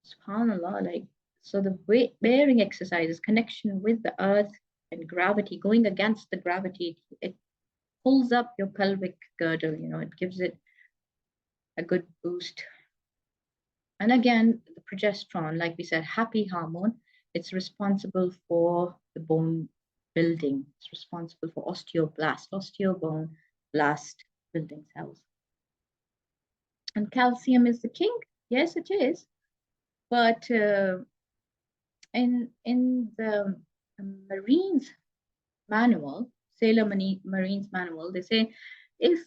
SubhanAllah, like, so the weight bearing exercises, connection with the earth and gravity, going against the gravity, it pulls up your pelvic girdle, it gives it a good boost. And again, the progesterone, like we said, happy hormone, it's responsible for the bone building. It's responsible for osteobone blast building cells. And calcium is the king. Yes, it is. But in the Marines manual, Sailor Marines manual, they say if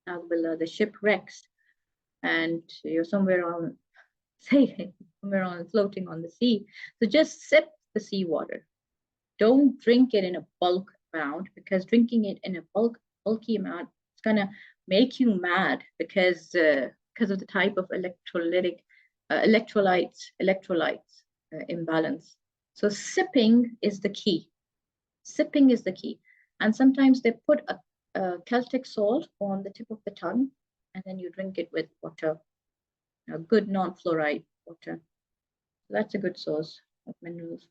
the ship wrecks and you're somewhere on, say, somewhere on floating on the sea, so just sip the seawater. Don't drink it in a bulk amount, because drinking it in a bulky amount is gonna make you mad, because of the type of electrolytes imbalance. So sipping is the key. Sipping is the key. And sometimes they put a Celtic salt on the tip of the tongue, and then you drink it with water, good non-fluoride water. So that's a good source of minerals.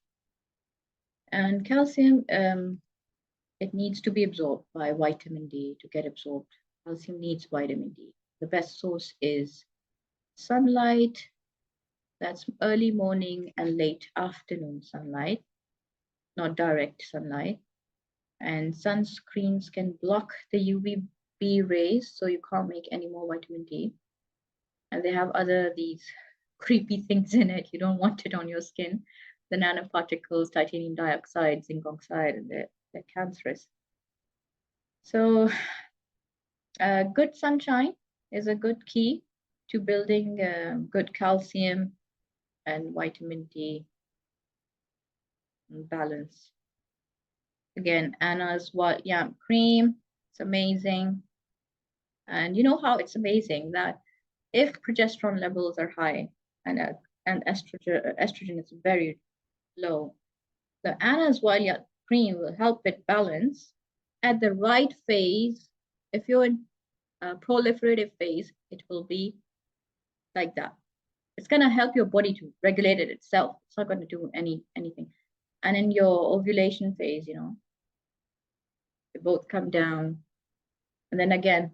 And calcium, it needs to be absorbed by vitamin D to get absorbed. Calcium needs vitamin D. The best source is sunlight. That's early morning and late afternoon sunlight, not direct sunlight. And sunscreens can block the UVB rays, so you can't make any more vitamin D. And they have these creepy things in it. You don't want it on your skin. The nanoparticles, titanium dioxide, zinc oxide, and they're cancerous. So good sunshine is a good key to building good calcium and vitamin D balance. Again, Anna's yam cream, it's amazing. And you know how it's amazing that if progesterone levels are high and estrogen is very low, the Anna's Walia cream will help it balance at the right phase. If you're in a proliferative phase, it will be like that. It's going to help your body to regulate it itself. It's not going to do anything. And in your ovulation phase, they both come down. And then again,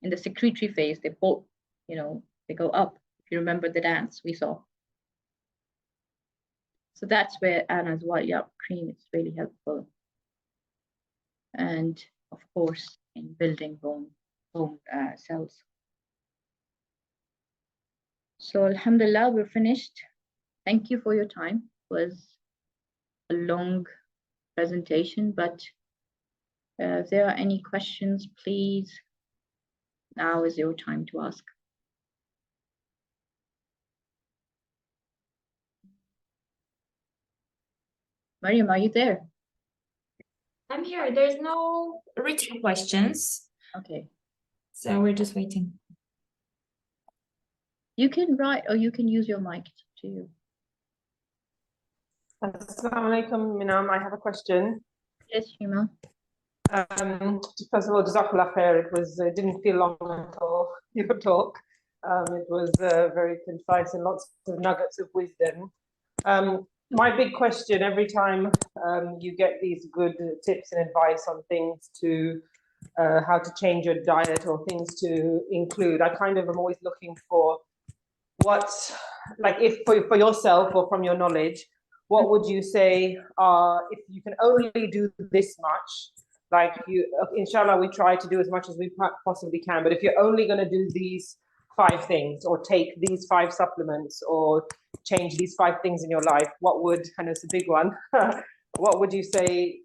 in the secretory phase, they both, they go up. If you remember the dance we saw. So that's where Anna's Wild Yap cream is really helpful. And of course, in building bone cells. So alhamdulillah, we're finished. Thank you for your time. It was a long presentation, but if there are any questions, please, now is your time to ask. Mariam, are you there? I'm here. There's no written questions. Okay. So we're just waiting. You can write or you can use your mic. It's up to you. Assalamu alaikum, Minam. I have a question. Yes, Shima. First of all, Jazakallah khair. It didn't feel long at all, your talk. It was very concise and lots of nuggets of wisdom. My big question every time you get these good tips and advice on things to how to change your diet or things to include, I kind of am always looking for what, like if for yourself or from your knowledge, what would you say if you can only do this much, like inshallah, we try to do as much as we possibly can, but if you're only going to do these 5 things, or take these 5 supplements, or change these 5 things in your life, what would, I know it's a big one, what would you say,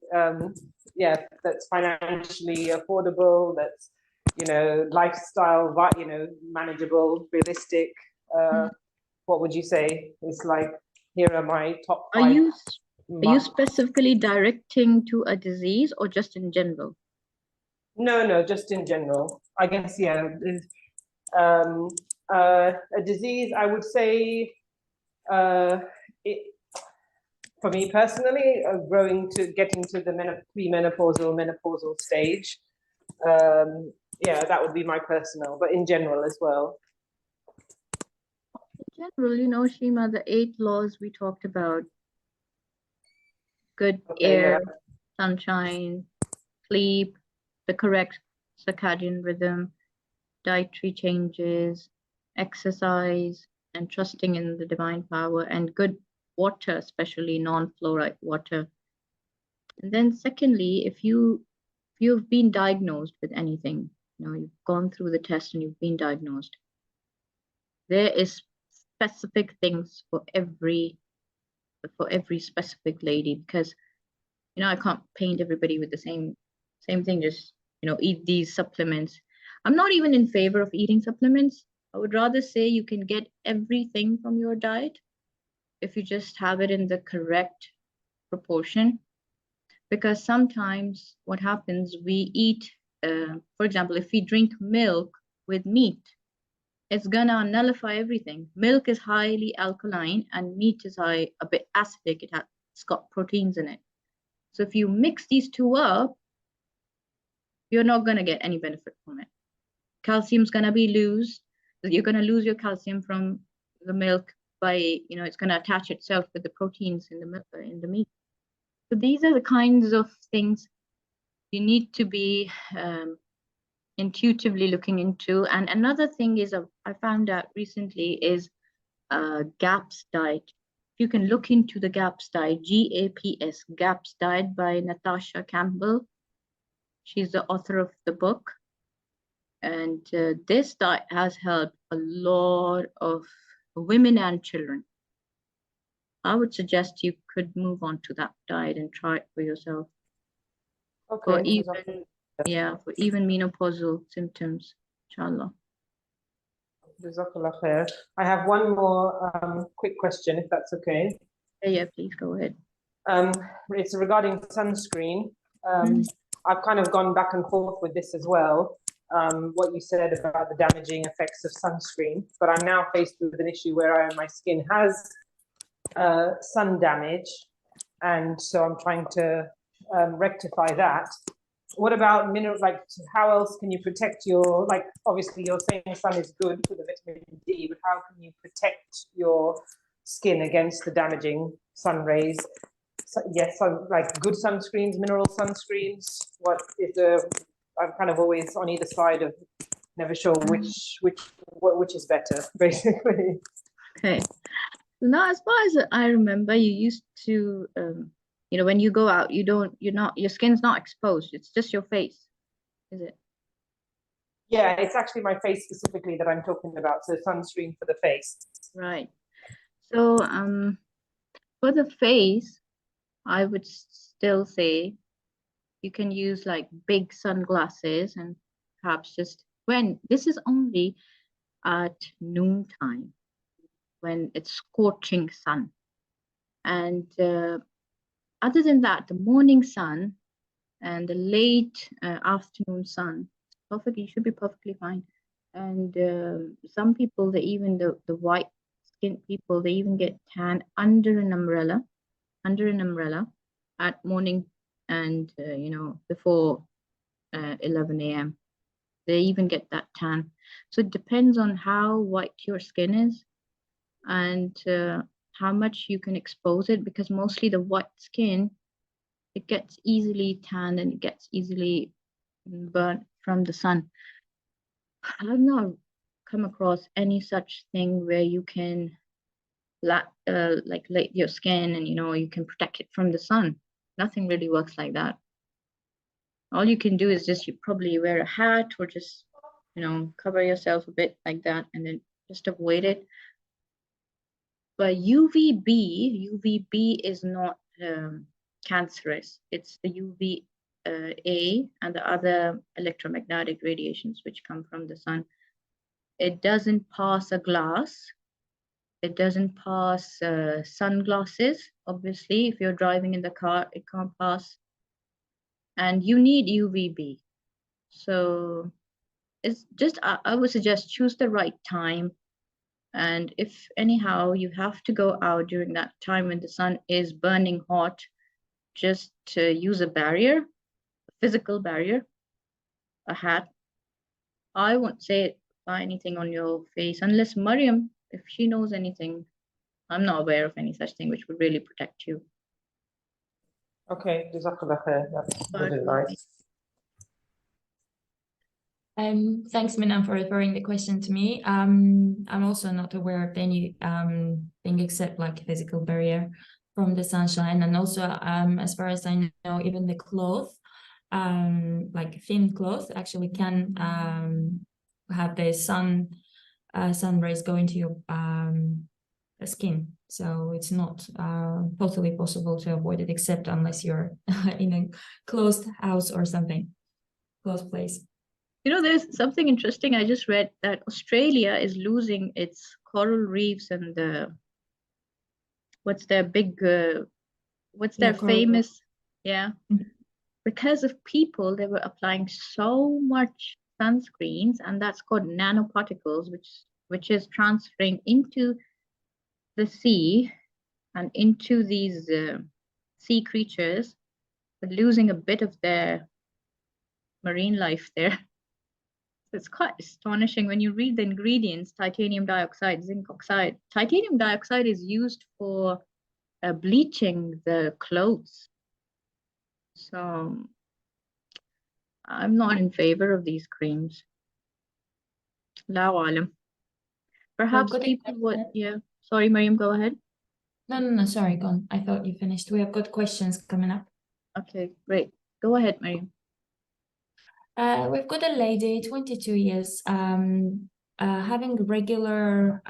yeah, that's financially affordable, that's, you know, lifestyle, you know, manageable, realistic? What would you say is like, here are my top 5? Are you specifically directing to a disease or just in general? No, just in general. I guess, yeah. A disease, I would say, for me personally, getting to the premenopausal, menopausal stage. Yeah, that would be my personal, but in general as well. In general, you know, Shima, the 8 laws we talked about, good air, sunshine, sleep, the correct circadian rhythm, dietary changes, exercise, and trusting in the divine power, and good water, especially non-fluoride water. And then secondly, if you've been diagnosed with anything, you know, you've gone through the test and you've been diagnosed, there is specific things for every specific lady, because, you know, I can't paint everybody with the same thing, just, you know, eat these supplements. I'm not even in favor of eating supplements. I would rather say you can get everything from your diet if you just have it in the correct proportion. Because sometimes what happens, we eat, for example, if we drink milk with meat, it's gonna nullify everything. Milk is highly alkaline and meat is a bit acidic. It's got proteins in it. So if you mix these two up, you're not gonna get any benefit from it. Calcium's gonna be loose. You're gonna lose your calcium from the milk by, you know, it's gonna attach itself with the proteins in the meat. So these are the kinds of things you need to be intuitively looking into. And another thing is, I found out recently, is GAPS diet. You can look into the GAPS diet, GAPS, GAPS diet by Natasha Campbell. She's the author of the book. And this diet has helped a lot of women and children. I would suggest you could move on to that diet and try it for yourself. Okay. For even menopausal symptoms, inshallah. I have one more quick question, if that's okay. Yeah, please go ahead. It's regarding sunscreen. I've kind of gone back and forth with this as well. What you said about the damaging effects of sunscreen, but I'm now faced with an issue where my skin has sun damage, and so I'm trying to rectify that. What about how else can you protect your, obviously you're saying sun is good for the vitamin D, but how can you protect your skin against the damaging sun rays? So, yes, good sunscreens, mineral sunscreens. What is I'm kind of always on either side of never sure which is better, basically. Okay. Now, as far as I remember, you used to, you know, when you go out, your skin's not exposed. It's just your face, is it? Yeah, it's actually my face specifically that I'm talking about. So sunscreen for the face. Right. So, for the face, I would still say you can use like big sunglasses, and perhaps just this is only at noontime, when it's scorching sun. And other than that, the morning sun and the late afternoon sun, you should be perfectly fine. And some people, the white skinned people, they even get tan under an umbrella at morning, and you know, before 11 a.m. They even get that tan. So it depends on how white your skin is, and how much you can expose it, because mostly the white skin, it gets easily tanned and it gets easily burnt from the sun. I've not come across any such thing where you can light your skin and, you know, you can protect it from the sun. Nothing really works like that. All you can do is just you probably wear a hat, or just cover yourself a bit like that and then just avoid it. But UVB is not cancerous. It's the UVA and the other electromagnetic radiations which come from the sun. It doesn't pass a glass. It doesn't pass sunglasses. Obviously, if you're driving in the car, it can't pass. And you need UVB. So it's just, I would suggest choose the right time. And if anyhow you have to go out during that time when the sun is burning hot, just to use a barrier, a physical barrier, a hat. I won't say buy anything on your face unless Mariam, if she knows anything. I'm not aware of any such thing which would really protect you. Okay, Jazakallah khair. That's good But advice. Thanks, Minam, for referring the question to me. I'm also not aware of any thing except like physical barrier from the sunshine, and also as far as I know, even the cloth, like thin cloth, actually can have the sun rays go into your skin. So it's not totally possible to avoid it, except unless you're in a closed house or something, closed place. There's something interesting. I just read that Australia is losing its coral reefs and what's their famous, yeah, because of people, they were applying so much sunscreens, and that's called nanoparticles, which is transferring into the sea and into these sea creatures, but losing a bit of their marine life there. It's quite astonishing when you read the ingredients: titanium dioxide, zinc oxide. Titanium dioxide is used for bleaching the clothes. So I'm not in favor of these creams. La alam. Perhaps people would, yeah. Sorry, Mariam, go ahead. No, sorry, go on. I thought you finished. We have got questions coming up. Okay, great. Go ahead, Mariam. We've got a lady, 22 years, having regular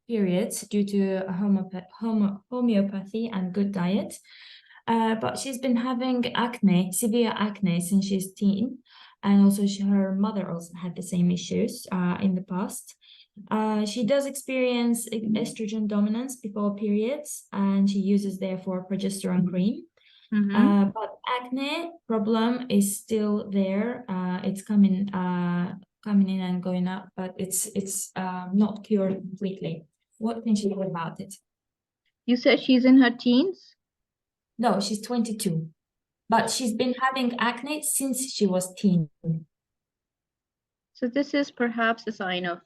periods due to homeopathy and good diet. But she's been having acne, severe acne, since she's teen. And also her mother also had the same issues in the past. She does experience estrogen dominance before periods, and she uses therefore progesterone cream. But acne problem is still there. It's coming in and going up, but it's not cured completely. What can she do about it? You said she's in her teens? No, she's 22, but she's been having acne since she was teen. So this is perhaps a sign of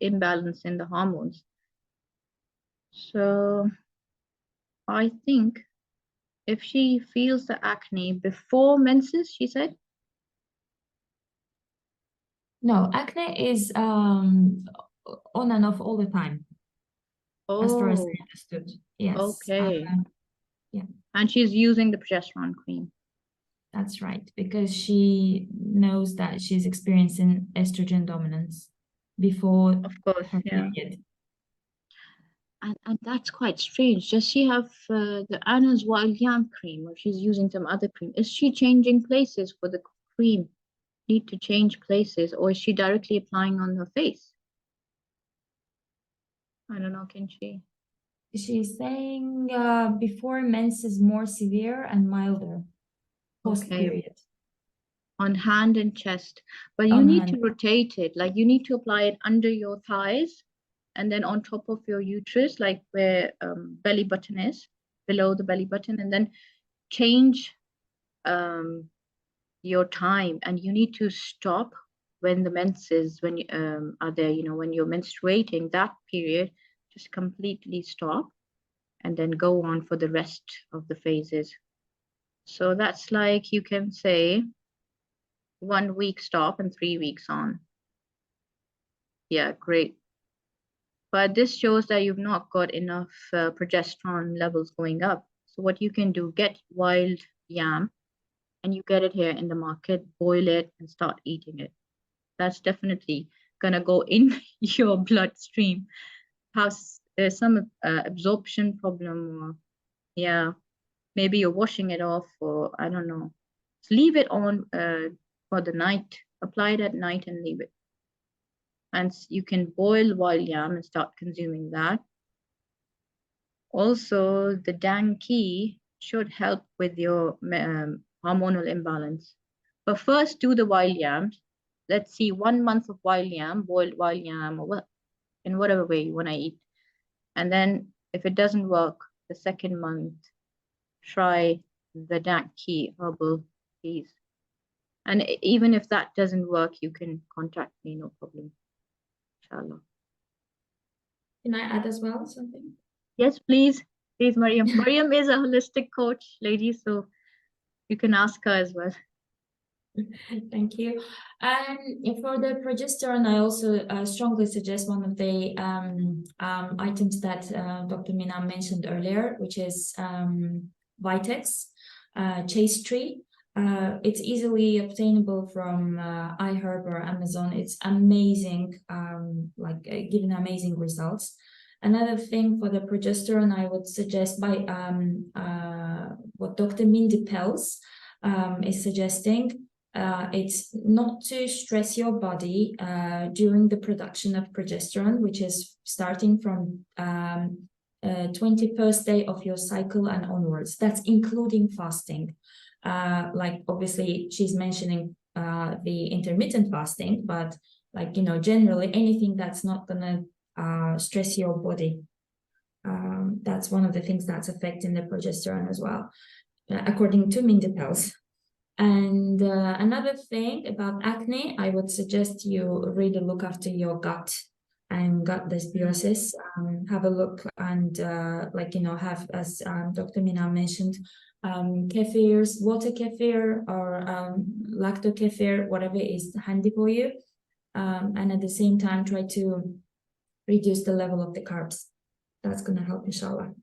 imbalance in the hormones. So I think if she feels the acne before menses, she said? No, acne is on and off all the time. As far as I understood. Yes. Okay. Yeah. And she's using the progesterone cream. That's right, because she knows that she's experiencing estrogen dominance before her period. And that's quite strange. Does she have the Anna's wild yam cream, or she's using some other cream? Is she changing places for the cream? Need to change places, or is she directly applying on her face? I don't know, can she? She's saying before mens is more severe and milder post-period. On hand and chest. But you need to rotate it. Like you need to apply it under your thighs and then on top of your uterus, like where belly button is, below the belly button, and then change your time. And you need to stop when the menses, when you are there, when you're menstruating, that period, just completely stop and then go on for the rest of the phases. So that's like, you can say 1 week stop and 3 weeks on. Yeah, great. But this shows that you've not got enough progesterone levels going up. So what you can do, get wild yam, and you get it here in the market, boil it and start eating it. That's definitely gonna go in your bloodstream. There's some absorption problem, or yeah, maybe you're washing it off, or I don't know. So leave it on for the night. Apply it at night and leave it. And you can boil wild yam and start consuming that. Also, the dang key should help with your hormonal imbalance. But first, do the wild yams. Let's see, 1 month of wild yam, boiled wild yam, or what, in whatever way you want to eat. And then, if it doesn't work, the second month, try the dang key herbal teas. And even if that doesn't work, you can contact me, no problem. Inshallah. Can I add as well something? Yes, please. Please, Mariam. Mariam is a holistic coach, ladies, so you can ask her as well. Thank you. And for the progesterone, I also strongly suggest one of the items that Dr. Mina mentioned earlier, which is Vitex, Chase Tree. It's easily obtainable from iHerb or Amazon. It's amazing, giving amazing results. Another thing for the progesterone, I would suggest by what Dr. Mindy Pels is suggesting. It's not to stress your body during the production of progesterone, which is starting from 21st day of your cycle and onwards. That's including fasting. Like obviously she's mentioning the intermittent fasting, but like, you know, generally anything that's not gonna stress your body. That's one of the things that's affecting the progesterone as well, according to Mindy Pels. And another thing about acne, I would suggest you really look after your gut and gut dysbiosis. Have a look and have, as Dr. Mina mentioned, kefirs, water kefir or lacto kefir, whatever is handy for you. And at the same time, try to reduce the level of the carbs. That's going to help, inshallah.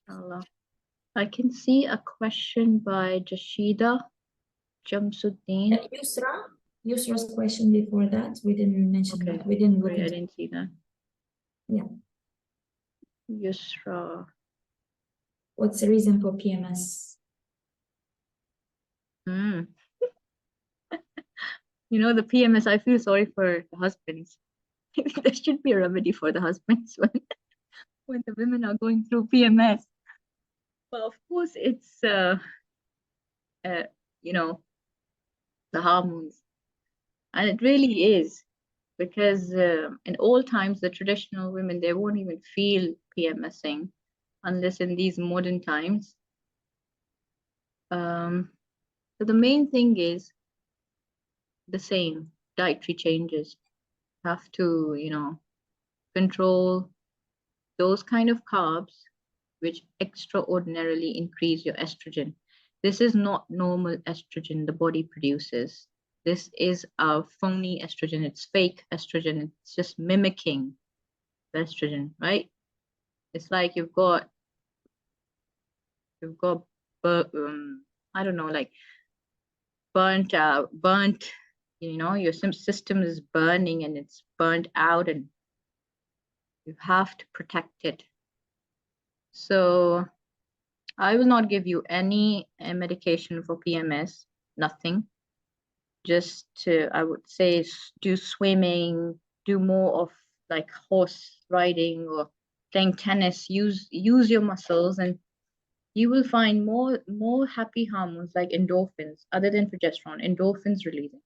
Inshallah. I can see a question by Jashida Jamsuddin. Yusra's question before that, we didn't mention that. We didn't look Sorry, I into. didn't see that. Yeah. Yusra. What's the reason for PMS? You know, the PMS, I feel sorry for the husbands. There should be a remedy for the husbands when the women are going through PMS. Well, of course, it's, you know, the hormones. And it really is, because in old times, the traditional women, they won't even feel PMSing unless in these modern times. So the main thing is the same, dietary changes. Have to, you know, control those kind of carbs which extraordinarily increase your estrogen. This is not normal estrogen the body produces. This is a phony estrogen. It's fake estrogen. It's just mimicking the estrogen, right? It's like you've got I don't know, like burnt, you know, your system is burning and it's burnt out, and you have to protect it. So I will not give you any medication for PMS, nothing. Just I would say, do swimming, do more of like horse riding or playing tennis, use your muscles, and you will find more happy hormones like endorphins, other than progesterone, endorphins releasing,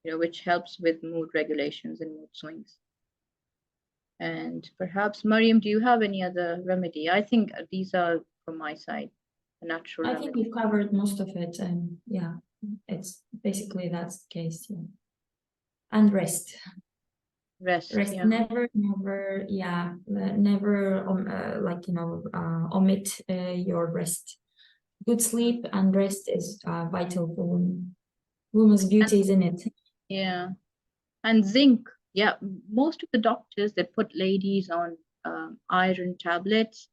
you know, which helps with mood regulations and mood swings. And perhaps, Mariam, do you have any other remedy? I think these are from my side, a natural remedy. I think we've covered most of it, and yeah, it's basically that's the case. Yeah. And rest. Rest, yeah. Never omit your rest. Good sleep and rest is vital for women. Women's beauty is in it. Yeah. And zinc, yeah, most of the doctors, they put ladies on iron tablets.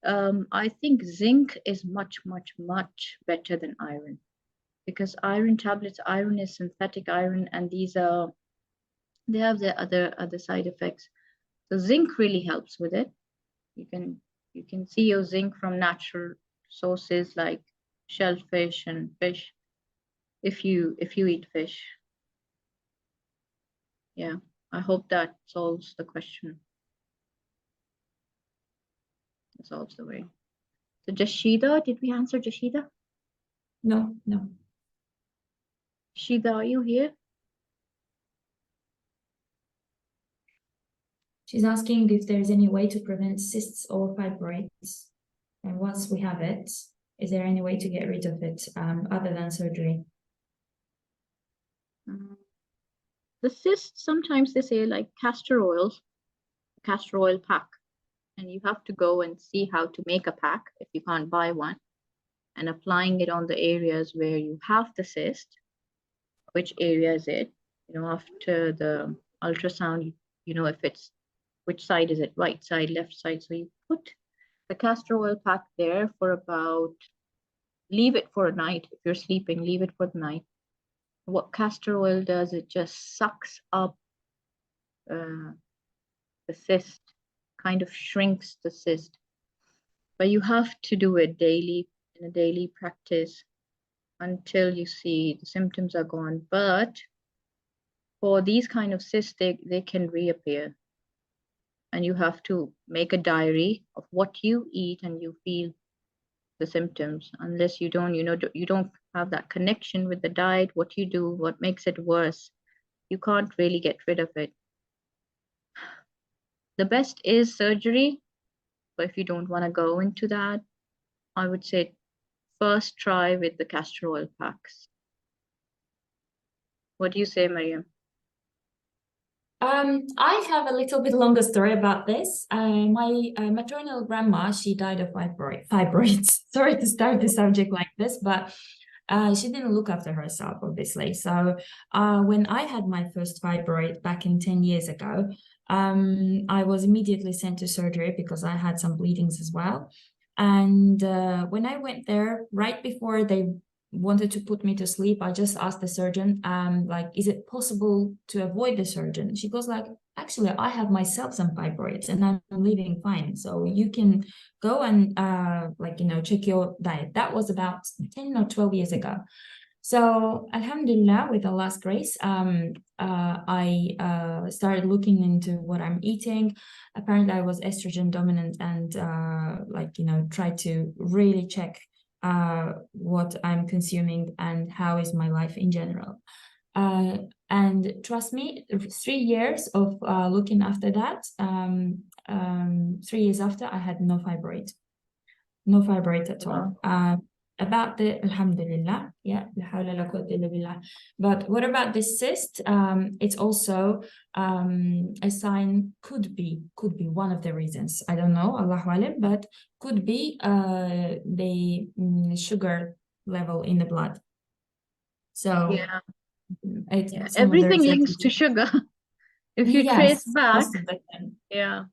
I think zinc is much, much, much better than iron, because iron tablets, iron is synthetic iron, and they have their other side effects. So zinc really helps with it. You can see your zinc from natural sources like shellfish and fish, if you eat fish. Yeah, I hope that solves the question. That solves the way. So Jashida, did we answer Jashida? No. Shida, are you here? She's asking if there's any way to prevent cysts or fibroids. And once we have it, is there any way to get rid of it other than surgery? The cysts, sometimes they say like castor oil pack, and you have to go and see how to make a pack if you can't buy one, and applying it on the areas where you have the cyst. Which area is it? After the ultrasound, if it's, which side is it? Right side, left side. So you put the castor oil pack there for leave it for a night. If you're sleeping, leave it for the night. What castor oil does, it just sucks up the cyst, kind of shrinks the cyst. But you have to do it daily, in a daily practice, until you see the symptoms are gone. But for these kind of cysts, they can reappear. And you have to make a diary of what you eat and you feel the symptoms. Unless you don't, you don't have that connection with the diet, what you do, what makes it worse, you can't really get rid of it. The best is surgery, but if you don't want to go into that, I would say first try with the castor oil packs. What do you say, Mariam? I have a little bit longer story about this. My maternal grandma, she died of fibroids. Sorry to start the subject like this, but she didn't look after herself, obviously. So when I had my first fibroid back in 10 years ago, I was immediately sent to surgery because I had some bleedings as well. And when I went there, right before they wanted to put me to sleep, I just asked the surgeon, like, is it possible to avoid the surgeon? She goes like, actually, I have myself some fibroids and I'm living fine. So you can go and check your diet. That was about 10 or 12 years ago. So Alhamdulillah, with Allah's grace, I started looking into what I'm eating. Apparently I was estrogen dominant, and tried to really check what I'm consuming and how is my life in general. And trust me, 3 years of looking after that, 3 years after, I had no fibroid at all. About the Alhamdulillah, yeah, but what about this cyst? It's also a sign, could be one of the reasons, I don't know, Allahu Alam, but could be the sugar level in the blood. So yeah, it's everything links to sugar. If you trace back, most of the time. Yeah,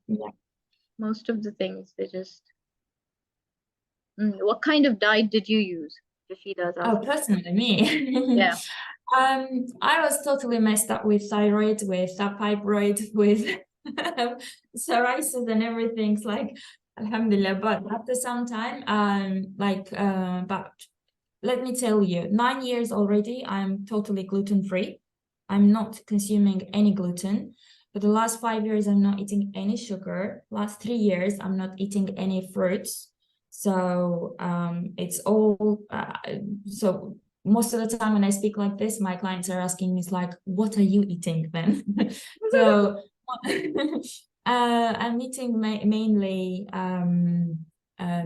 most of the things, they just what kind of diet did you use? Rashida's Oh, asking. personally, me. Yeah. I was totally messed up with thyroid, with fibroid, with psoriasis and everything. It's like, alhamdulillah. But after some time, but let me tell you, 9 years already, I'm totally gluten-free. I'm not consuming any gluten. For the last 5 years, I'm not eating any sugar. Last 3 years, I'm not eating any fruits. So it's all, so most of the time when I speak like this, my clients are asking me, like, what are you eating then? So I'm eating mainly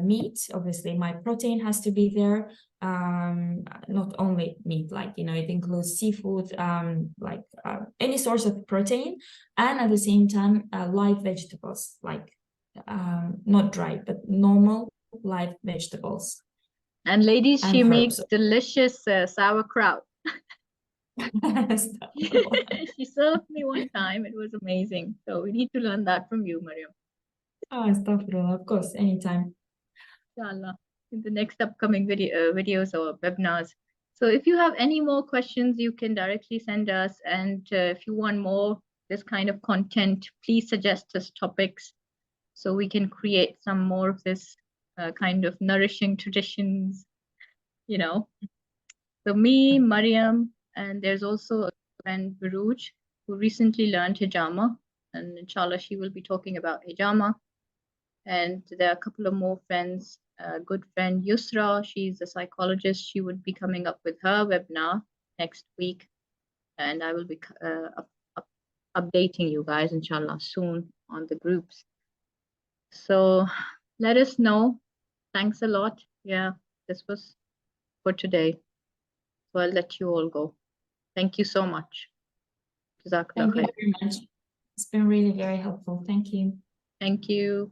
meat. Obviously, my protein has to be there. Not only meat, it includes seafood, any source of protein, and at the same time, live vegetables, not dry, but normal live vegetables. And ladies, she makes herbs. delicious sauerkraut. She served me one time. It was amazing. So we need to learn that from you, Mariam. Oh, astaghfirullah, of course, anytime. inshallah, in the next upcoming videos or webinars. So if you have any more questions, you can directly send us. And if you want more this kind of content, please suggest us topics so we can create some more of this kind of nourishing traditions, you know. So me, Mariam, and there's also a friend, Baruch, who recently learned hijama. And inshallah, she will be talking about hijama. And there are a couple of more friends. A good friend, Yusra, she's a psychologist. She would be coming up with her webinar next week. And I will be updating you guys, inshallah, soon on the groups. So let us know. Thanks a lot. Yeah, this was for today. So I'll let you all go. Thank you so much. Jazakallah Thank you khair. very much. It's been really very helpful. Thank you. Thank you.